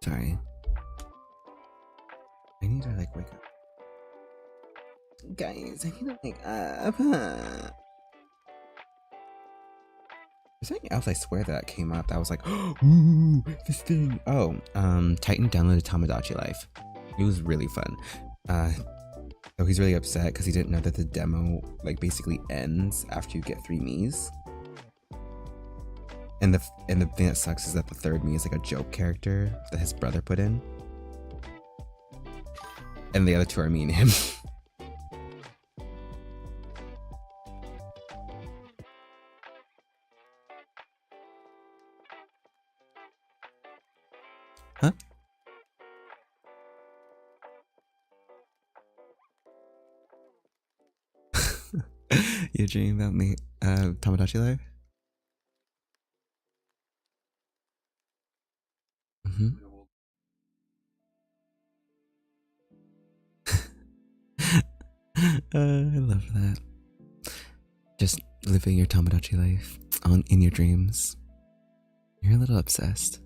Sorry. I need to like wake up. Guys, I need to wake up. There's something else I swear that came up that was like, ooh, this thing. Oh, Titan downloaded Tamagotchi Life. It was really fun. So he's really upset because he didn't know that the demo like basically ends after you get 3 Miis. And the thing that sucks is that the 3rd Mii is like a joke character that his brother put in. And the other 2 are me and him. Huh? You're dreaming about me, Tamagotchi Life? Mm-hmm. I love that. Just living your Tamagotchi life in your dreams. You're a little obsessed.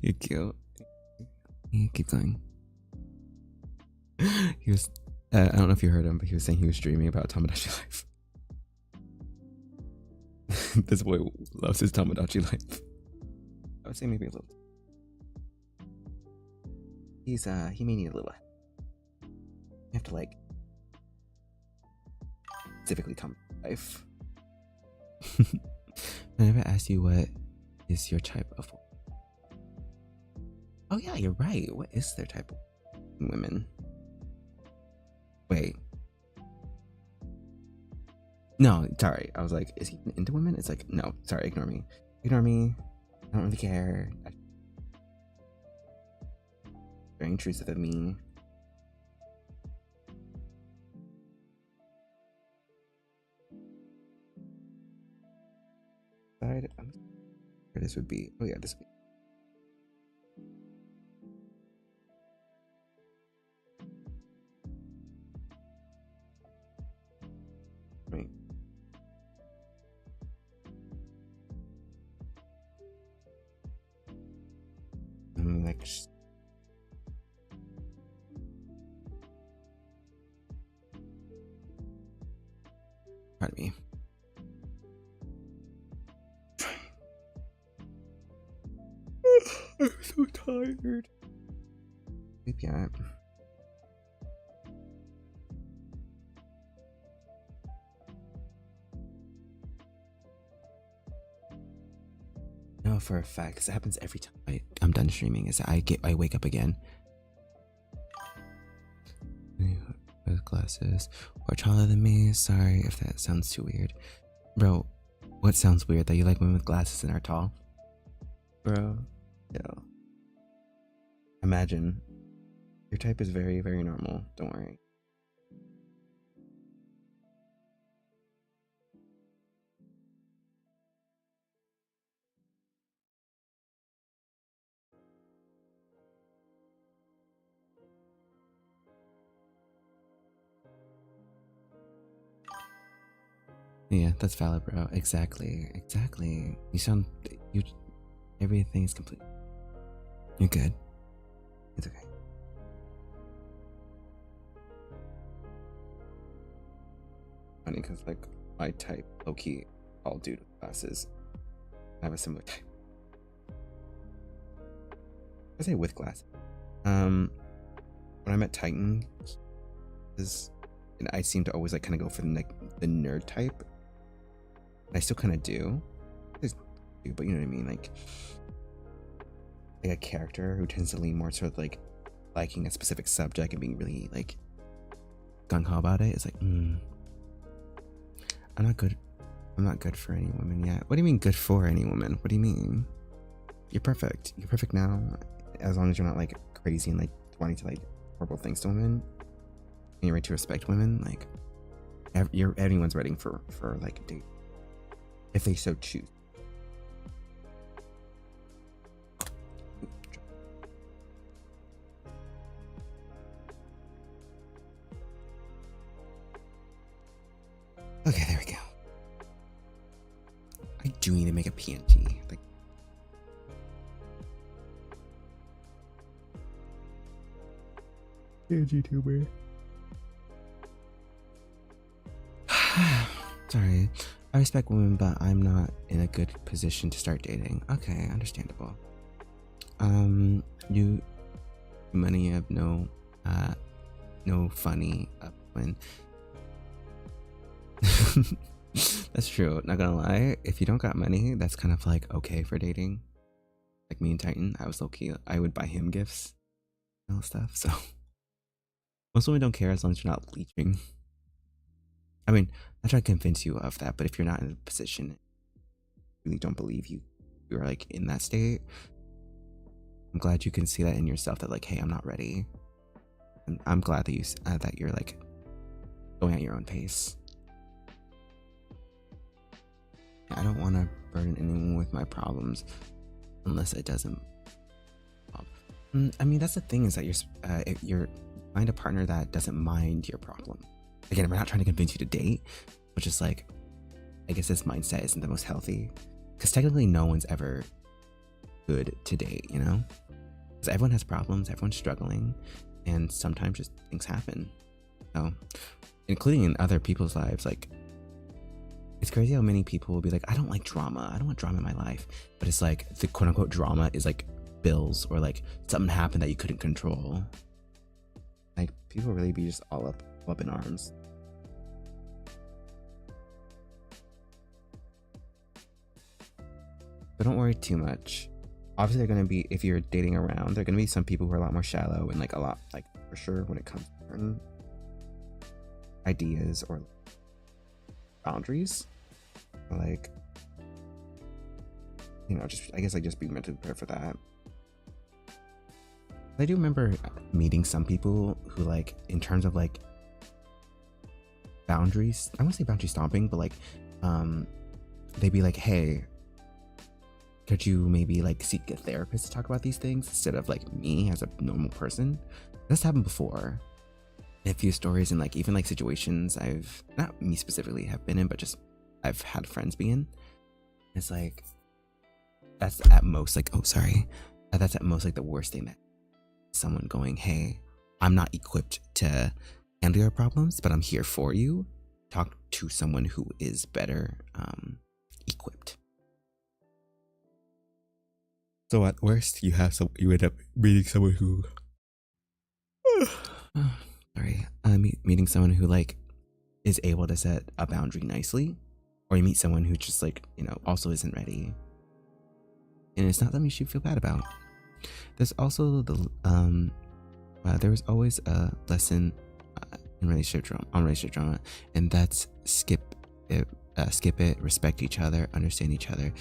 You're cute. Yeah, keep going. He was. I don't know if you heard him, but he was saying he was dreaming about Tamagotchi life. This boy loves his Tamagotchi life. I would say maybe a little. He may need a little. You have to like specifically Tamagotchi life. I never asked you what is your type of. Oh yeah, you're right. What is their type of women? Wait. No, sorry. I was like, is he into women? It's like, no, sorry, ignore me. Ignore me. I don't really care. Very intrusive of me. Where this would be. Oh yeah, this would be. Right. Like pardon me. I'm so tired. Sleep yet? know for a fact because it happens every time I'm done streaming. Is I wake up again. With glasses or taller than me. Sorry if that sounds too weird, bro. What sounds weird? That you like women with glasses and are tall, bro? Yeah. Imagine your type is very, very normal. Don't worry. Yeah, that's valid, bro. Exactly. You sound everything is complete. You're good. It's okay. Funny because like my type, low key, all dude with glasses. I have a similar type. I say with glasses. When I met Titan, and I seem to always like kind of go for the nerd type. I still kind of do, but you know what I mean, like a character who tends to lean more sort of like liking a specific subject and being really like gung-ho about it. It's like, I'm not good for any woman yet. What do you mean good for any woman? What do you mean? You're perfect now, as long as you're not like crazy and like wanting to like horrible things to women and you're ready to respect women. Like everyone's ready for like a date if they so choose. Okay, there we go. I do need to make a PNG. Like, PNG tuber. Sorry. I respect women, but I'm not in a good position to start dating. Okay, understandable. You money have no funny up when. That's true. Not gonna lie, if you don't got money, that's kind of like okay for dating. Like me and Titan, I was low key. I would buy him gifts, and all stuff. So most women don't care as long as you're not leeching. I mean, I try to convince you of that, but if you're not in a position, really don't believe you're like in that state. I'm glad you can see that in yourself. That like, hey, I'm not ready, and I'm glad that that you're like going at your own pace. I don't want to burden anyone with my problems unless it doesn't. I mean, that's the thing is that if you're find a partner that doesn't mind your problem. Again, we're not trying to convince you to date, which is like, I guess this mindset isn't the most healthy because technically no one's ever good to date, you know? Because everyone has problems, everyone's struggling, and sometimes just things happen. So, including in other people's lives, like, it's crazy how many people will be like, I don't like drama. I don't want drama in my life. But it's like the quote unquote drama is like bills or like something happened that you couldn't control. Like people really be just all up in arms. But don't worry too much. Obviously, they're going to be, if you're dating around, there are going to be some people who are a lot more shallow and like a lot, like for sure when it comes to certain ideas or boundaries. Like, you know, just I guess like just be mentally prepared for that. I do remember meeting some people who like in terms of like boundaries, I won't say boundary stomping, but like they'd be like, hey, could you maybe like seek a therapist to talk about these things instead of like me as a normal person? That's happened before. A few stories and like even like situations I've not me specifically have been in, but just I've had friends be in. It's like that's at most like that's at most like the worst thing, that someone going, hey, I'm not equipped to handle your problems, but I'm here for you. Talk to someone who is better equipped. So at worst, you end up meeting someone who meeting someone who like is able to set a boundary nicely, or you meet someone who just like, you know, also isn't ready. and it's not something you should feel bad about. There's also there was always a lesson in relationship drama, and that's skip it, respect each other, understand each other.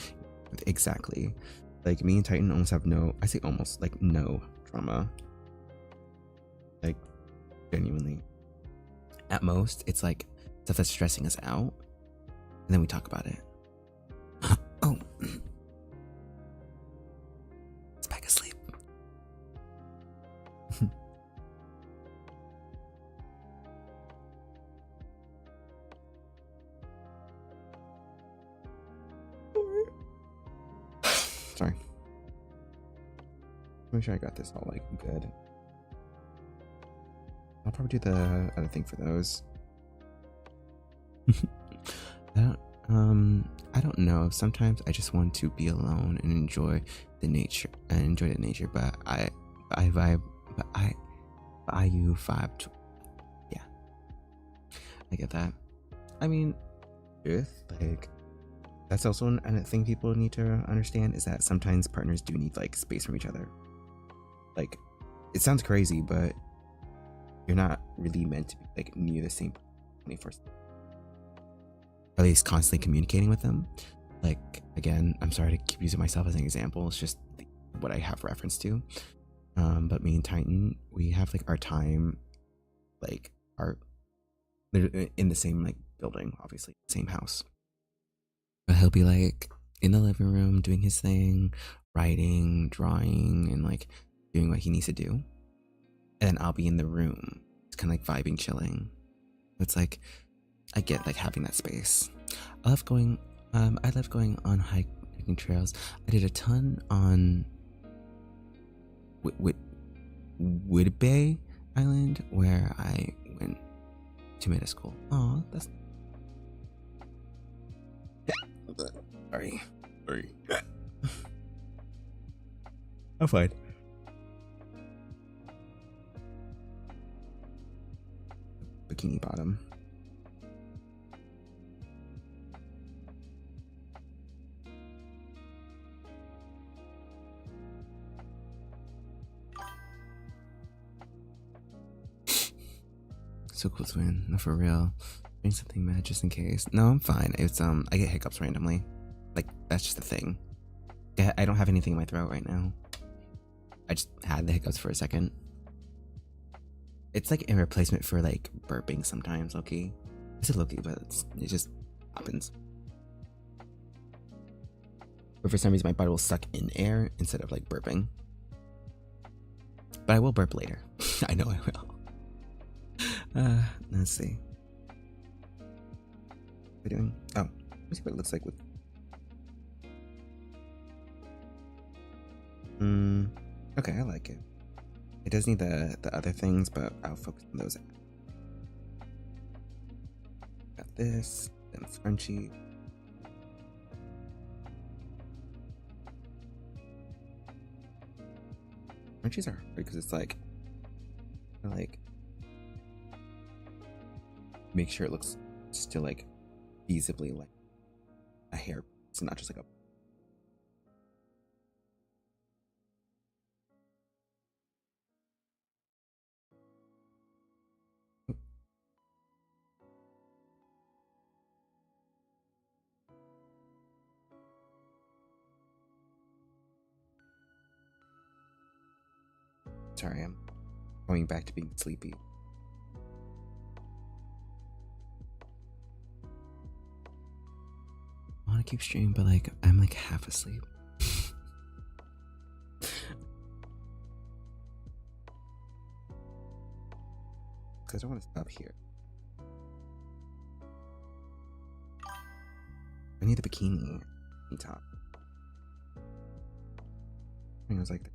Exactly. Like me and Titan almost have no, I say almost, like no drama. Like genuinely. At most, it's like stuff that's stressing us out, and then we talk about it. Oh. It's back asleep. Sorry. Make sure I got this all like good. I'll probably do the other thing for those. I don't know. Sometimes I just want to be alone and enjoy the nature but you vibe. Yeah, I get that. I mean, like, that's also a thing people need to understand, is that sometimes partners do need like space from each other. Like, it sounds crazy, but you're not really meant to be like near the same 24/7. At least constantly communicating with them. Like, again, I'm sorry to keep using myself as an example. It's just what I have reference to. But me and Titan, we have like our time, like they're in the same like building, obviously, same house. But he'll be like in the living room doing his thing, writing, drawing, and like doing what he needs to do. And then I'll be in the room. It's kind of like vibing, chilling. It's like, I get like having that space. I love going on hiking trails. I did a ton on Whidbey Island, where I went to middle school. Oh, that's sorry. I'm fine. Bikini Bottom. So cool to win. No, for real. Doing something mad just in case. No, I'm fine. It's I get hiccups randomly. Like, that's just a thing. I don't have anything in my throat right now. I just had the hiccups for a second. It's like a replacement for like burping sometimes, Loki. It's a Loki, but it just happens. But for some reason, my body will suck in air instead of like burping. But I will burp later. I know I will. Let's see. What are we doing? Oh, let's see what it looks like with. Okay, I like it. It does need the other things, but I'll focus on those. Got this, then scrunchie. Scrunchies are hard because it's like make sure it looks still like feasibly like a hair. It's not just like a. Sorry, I'm going back to being sleepy. I want to keep streaming, but like I'm like half asleep. Because I don't want to stop here. I need a bikini top. I was like,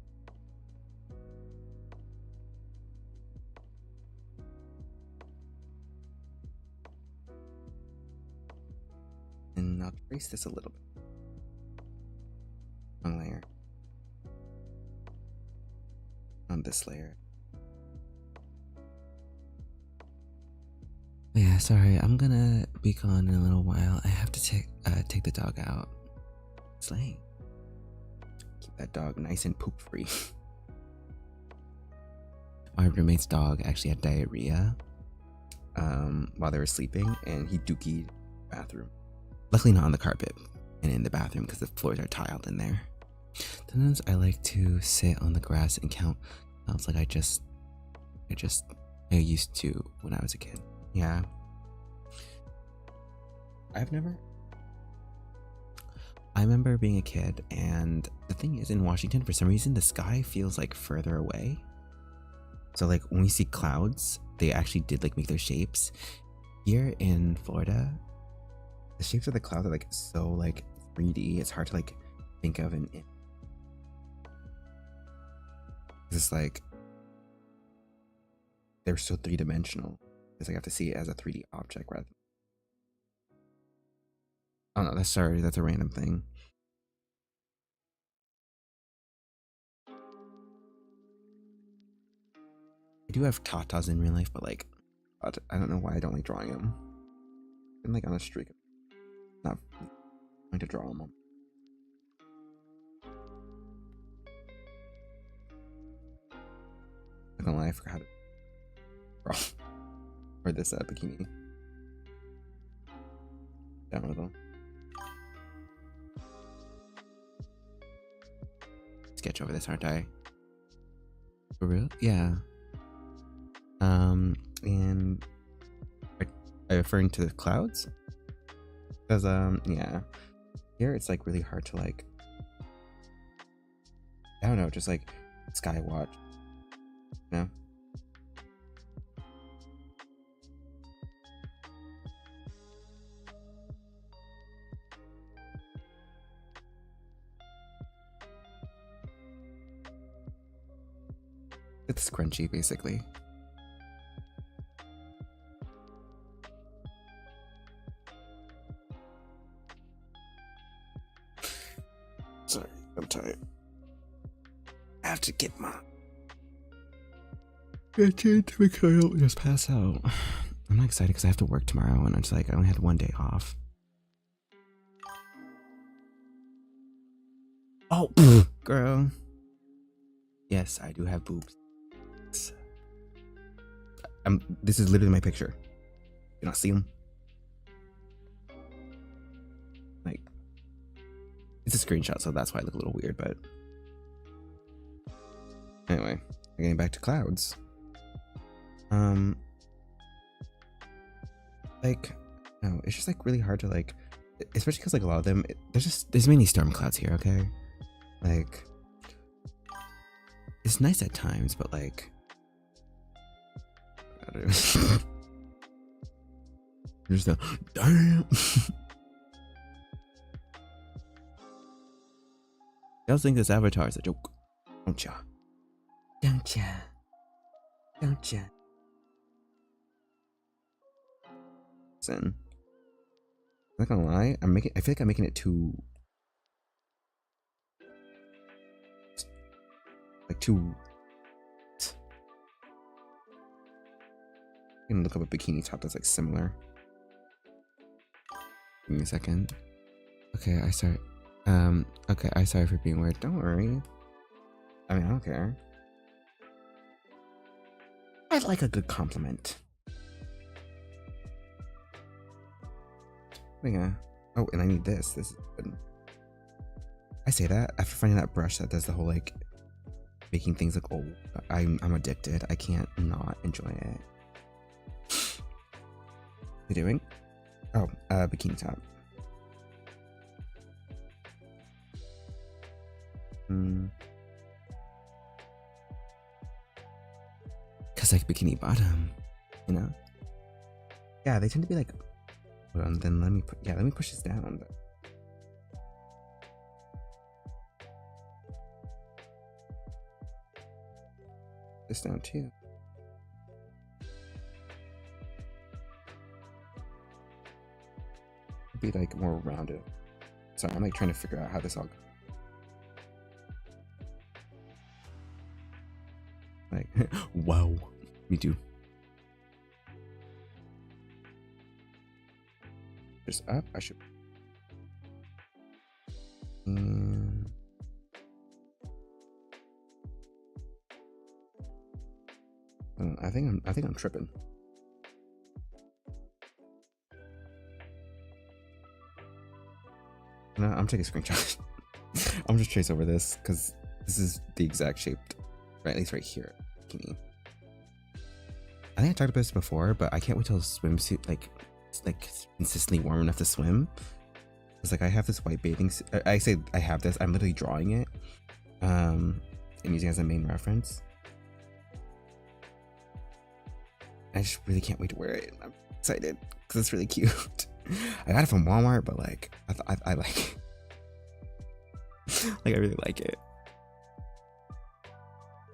and I'll trace this a little bit. One layer. On this layer. Yeah, sorry, I'm gonna be gone in a little while. I have to take the dog out. Slaying. that dog nice and poop free. My roommate's dog actually had diarrhea while they were sleeping, and he dookied the bathroom. Luckily not on the carpet and in the bathroom because the floors are tiled in there. Sometimes I like to sit on the grass and count sounds like I used to when I was a kid. Yeah. I remember being a kid, and the thing is, in Washington, for some reason, the sky feels like further away. So like when we see clouds, they actually did like make their shapes. Here in Florida, the shapes of the clouds are like so like 3D. It's hard to like think of an. It's like they're so 3-dimensional. It's like I have to see it as a 3D object rather than. Oh no, that's a random thing. I do have tatas in real life, but like, I don't know why I don't like drawing them. I'm like on a streak of not going to draw them. I'm not gonna lie, I forgot how to draw for this bikini. Downloadable. Sketch over this, aren't I? For real? Yeah. And are you referring to the clouds? Because yeah, here it's like really hard to like, I don't know, just like sky watch, you know? It's scrunchy, basically. Sorry, I'm tired. I have to get my. Just pass out. I'm not excited because I have to work tomorrow, and I'm just like, I only had one day off. Oh, girl. Yes, I do have boobs. This is literally my picture. You not see them? Like, it's a screenshot, so that's why I look a little weird, but anyway, getting back to clouds. Like, no, it's just like really hard to like, especially because like a lot of them, there's many storm clouds here, okay? Like, it's nice at times, but like, there's the damn. Y'all think this avatar is a joke, don't ya? Don't ya? Don't ya? Listen, I'm not gonna lie, I feel like I'm making it too, like too. I'm gonna look up a bikini top that's like similar. Give me a second. Okay, I sorry for being weird. Don't worry. I mean, I don't care. I like a good compliment. Yeah. Oh, and I need this. This is good. I say that after finding that brush that does the whole like making things look old. I'm addicted. I can't not enjoy it. What are you doing? Oh, bikini top. Cause like bikini bottom, you know? Yeah, they tend to be like. Hold on, then let me push this down. This down too. Be like more rounded. Sorry, I'm like trying to figure out how this all goes. Like, wow, me too. Just up, I should. I think I'm tripping. No, I'm taking a screenshot. I'm just trace over this because this is the exact shape, right? At least right here. Bikini. I think I talked about this before, but I can't wait till the swimsuit like consistently warm enough to swim. It's like I have this white bathing suit. I say I have this. I'm literally drawing it, and using it as a main reference. I just really can't wait to wear it. I'm excited because it's really cute. I got it from Walmart, but like I like like I really like it.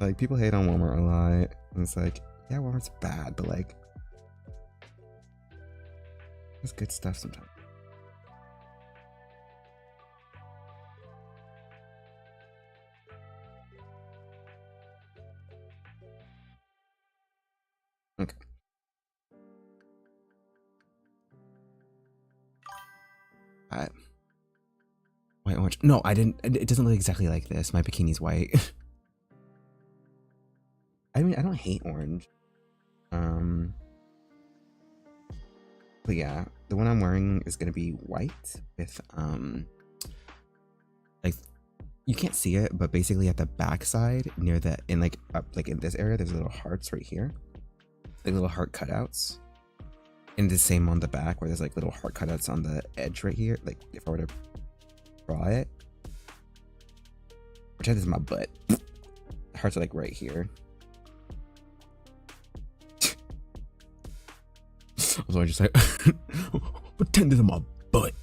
Like people hate on Walmart a lot, and it's like, yeah, Walmart's bad, but like it's good stuff sometimes. Okay. White orange. No, I didn't. It doesn't look exactly like this. My bikini's white. I mean, I don't hate orange. But yeah, the one I'm wearing is gonna be white with like you can't see it, but basically at the back side near the like in this area, there's little hearts right here, like little heart cutouts. And the same on the back where there's like little heart cutouts on the edge right here. Like if I were to draw it, pretend this is my butt. The hearts are like right here. So I just like pretend this is my butt.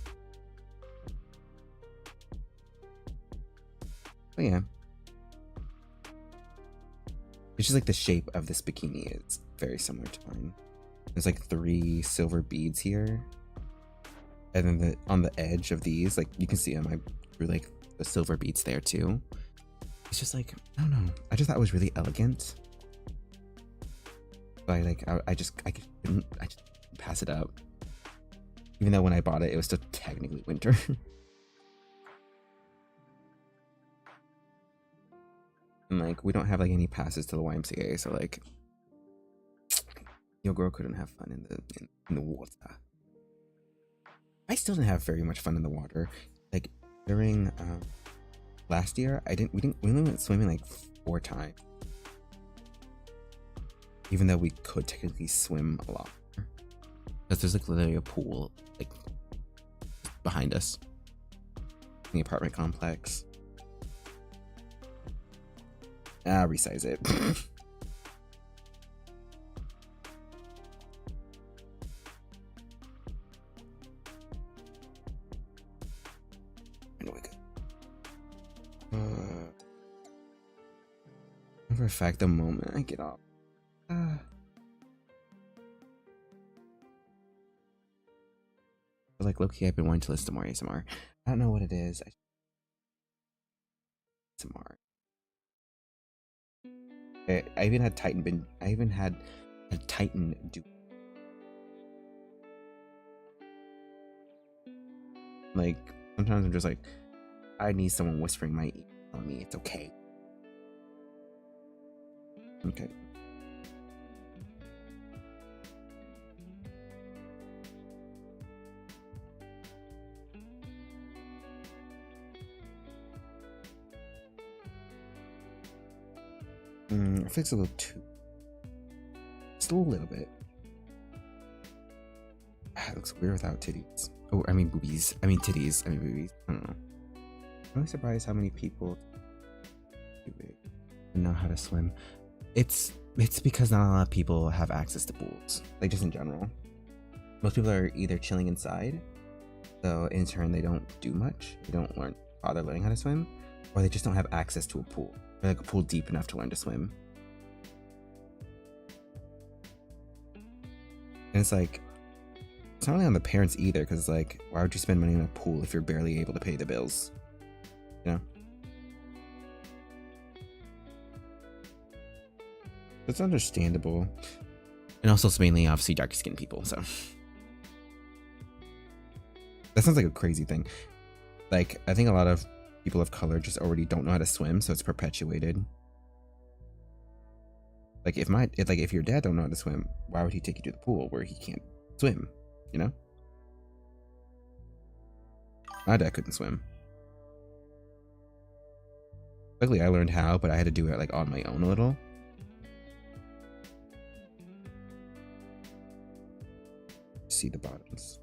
But yeah, it's just like the shape of this bikini is very similar to mine. There's like 3 silver beads here, and then on the edge of these, like you can see them, I drew like the silver beads there too. It's just like, I don't know, I just thought it was really elegant. But I just couldn't pass it up, even though when I bought it, it was still technically winter. And like we don't have like any passes to the YMCA, so like your girl couldn't have fun in the water. I still didn't have very much fun in the water. Like during last year, we only went swimming like 4 times, even though we could technically swim a lot, because there's like literally a pool like behind us in the apartment complex. Resize it. For a fact, the moment I get off, but like low-key, I've been wanting to listen to more ASMR. I don't know what it is. ASMR. I even had Titan I even had a Titan do. Like sometimes I'm just like, I need someone whispering my ear telling me it's okay. Okay. I think it's a little too. Just a little bit. It looks weird without titties. Oh, I mean boobies. I mean titties. I mean boobies. I don't know. I'm really surprised how many people know how to swim. It's because not a lot of people have access to pools. Like just in general. Most people are either chilling inside, so in turn they don't do much. They don't bother learning how to swim, or they just don't have access to a pool. Or like a pool deep enough to learn to swim. And it's like, it's not really on the parents either, because like, why would you spend money on a pool if you're barely able to pay the bills? You know? It's understandable. And also it's mainly obviously dark skinned people, so. That sounds like a crazy thing. Like, I think a lot of people of color just already don't know how to swim, so it's perpetuated. Like if your dad don't know how to swim, why would he take you to the pool where he can't swim? You know? My dad couldn't swim. Luckily, I learned how, but I had to do it like on my own a little. See the bottoms.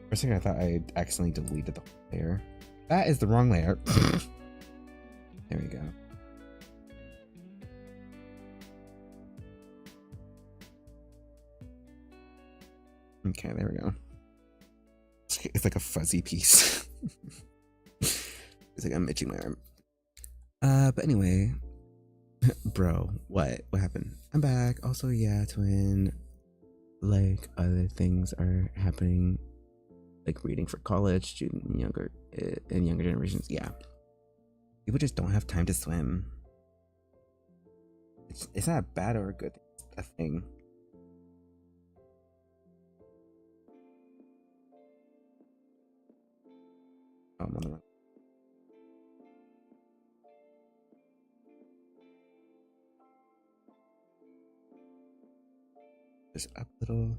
For a second, I thought I accidentally deleted the layer. That is the wrong layer. There we go. Okay, there we go. It's like a fuzzy piece. It's like I'm itching my arm. But anyway, bro, what happened? I'm back. Also, yeah, twin. Like other things are happening, like reading for college, student and younger generations. Yeah, people just don't have time to swim. It's not a bad or a good thing. It's a thing. Oh, I'm on the wrong. Just up a little.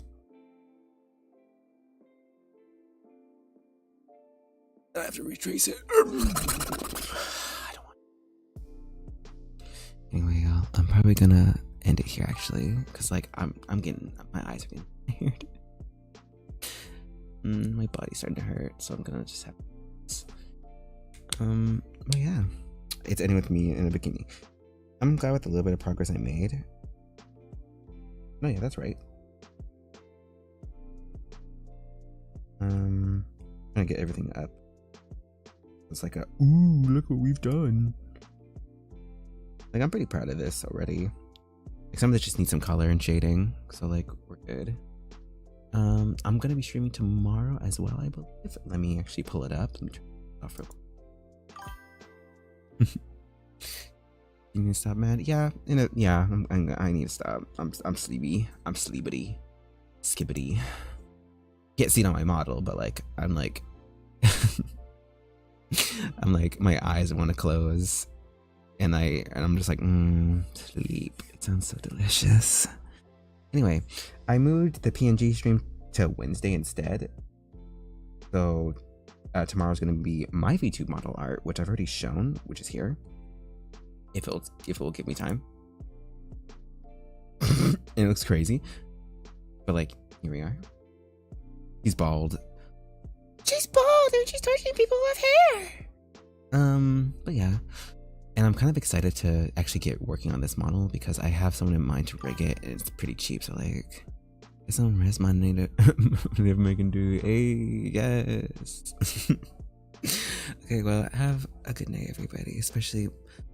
I have to retrace it. I don't want. Anyway, y'all, I'm probably gonna end it here actually, because like I'm getting, my eyes are getting tired. My body's starting to hurt, so I'm gonna just have this. But yeah, it's ending with me in a bikini. I'm glad with the little bit of progress I made. No, yeah, that's right. Trying to get everything up. It's like a, ooh, look what we've done. Like, I'm pretty proud of this already. Like, some of this just needs some color and shading, so like, we're good. I'm gonna be streaming tomorrow as well, I believe. Let me actually pull it up. Let me turn it off real quick. You need to stop, man? Yeah, yeah, I need to stop. I'm sleepy. I'm sleepity. Skibbity. Can't see it on my model, but like, I'm like, I'm like, my eyes want to close, and I'm just like, sleep. It sounds so delicious. Anyway, I moved the PNG stream to Wednesday instead. So tomorrow's gonna be my VTube model art, which I've already shown, which is here. If it will give me time. It looks crazy, but like, here we are. He's bald. She's bald and she's touching people with hair. But yeah, and I'm kind of excited to actually get working on this model because I have someone in mind to rig it, and it's pretty cheap. So like, get some rest money to live making do. Hey, yes. Okay, well, have a good night, everybody. Especially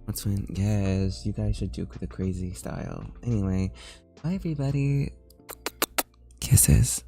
once when, yes, you guys should do the crazy style. Anyway, bye, everybody. Kisses.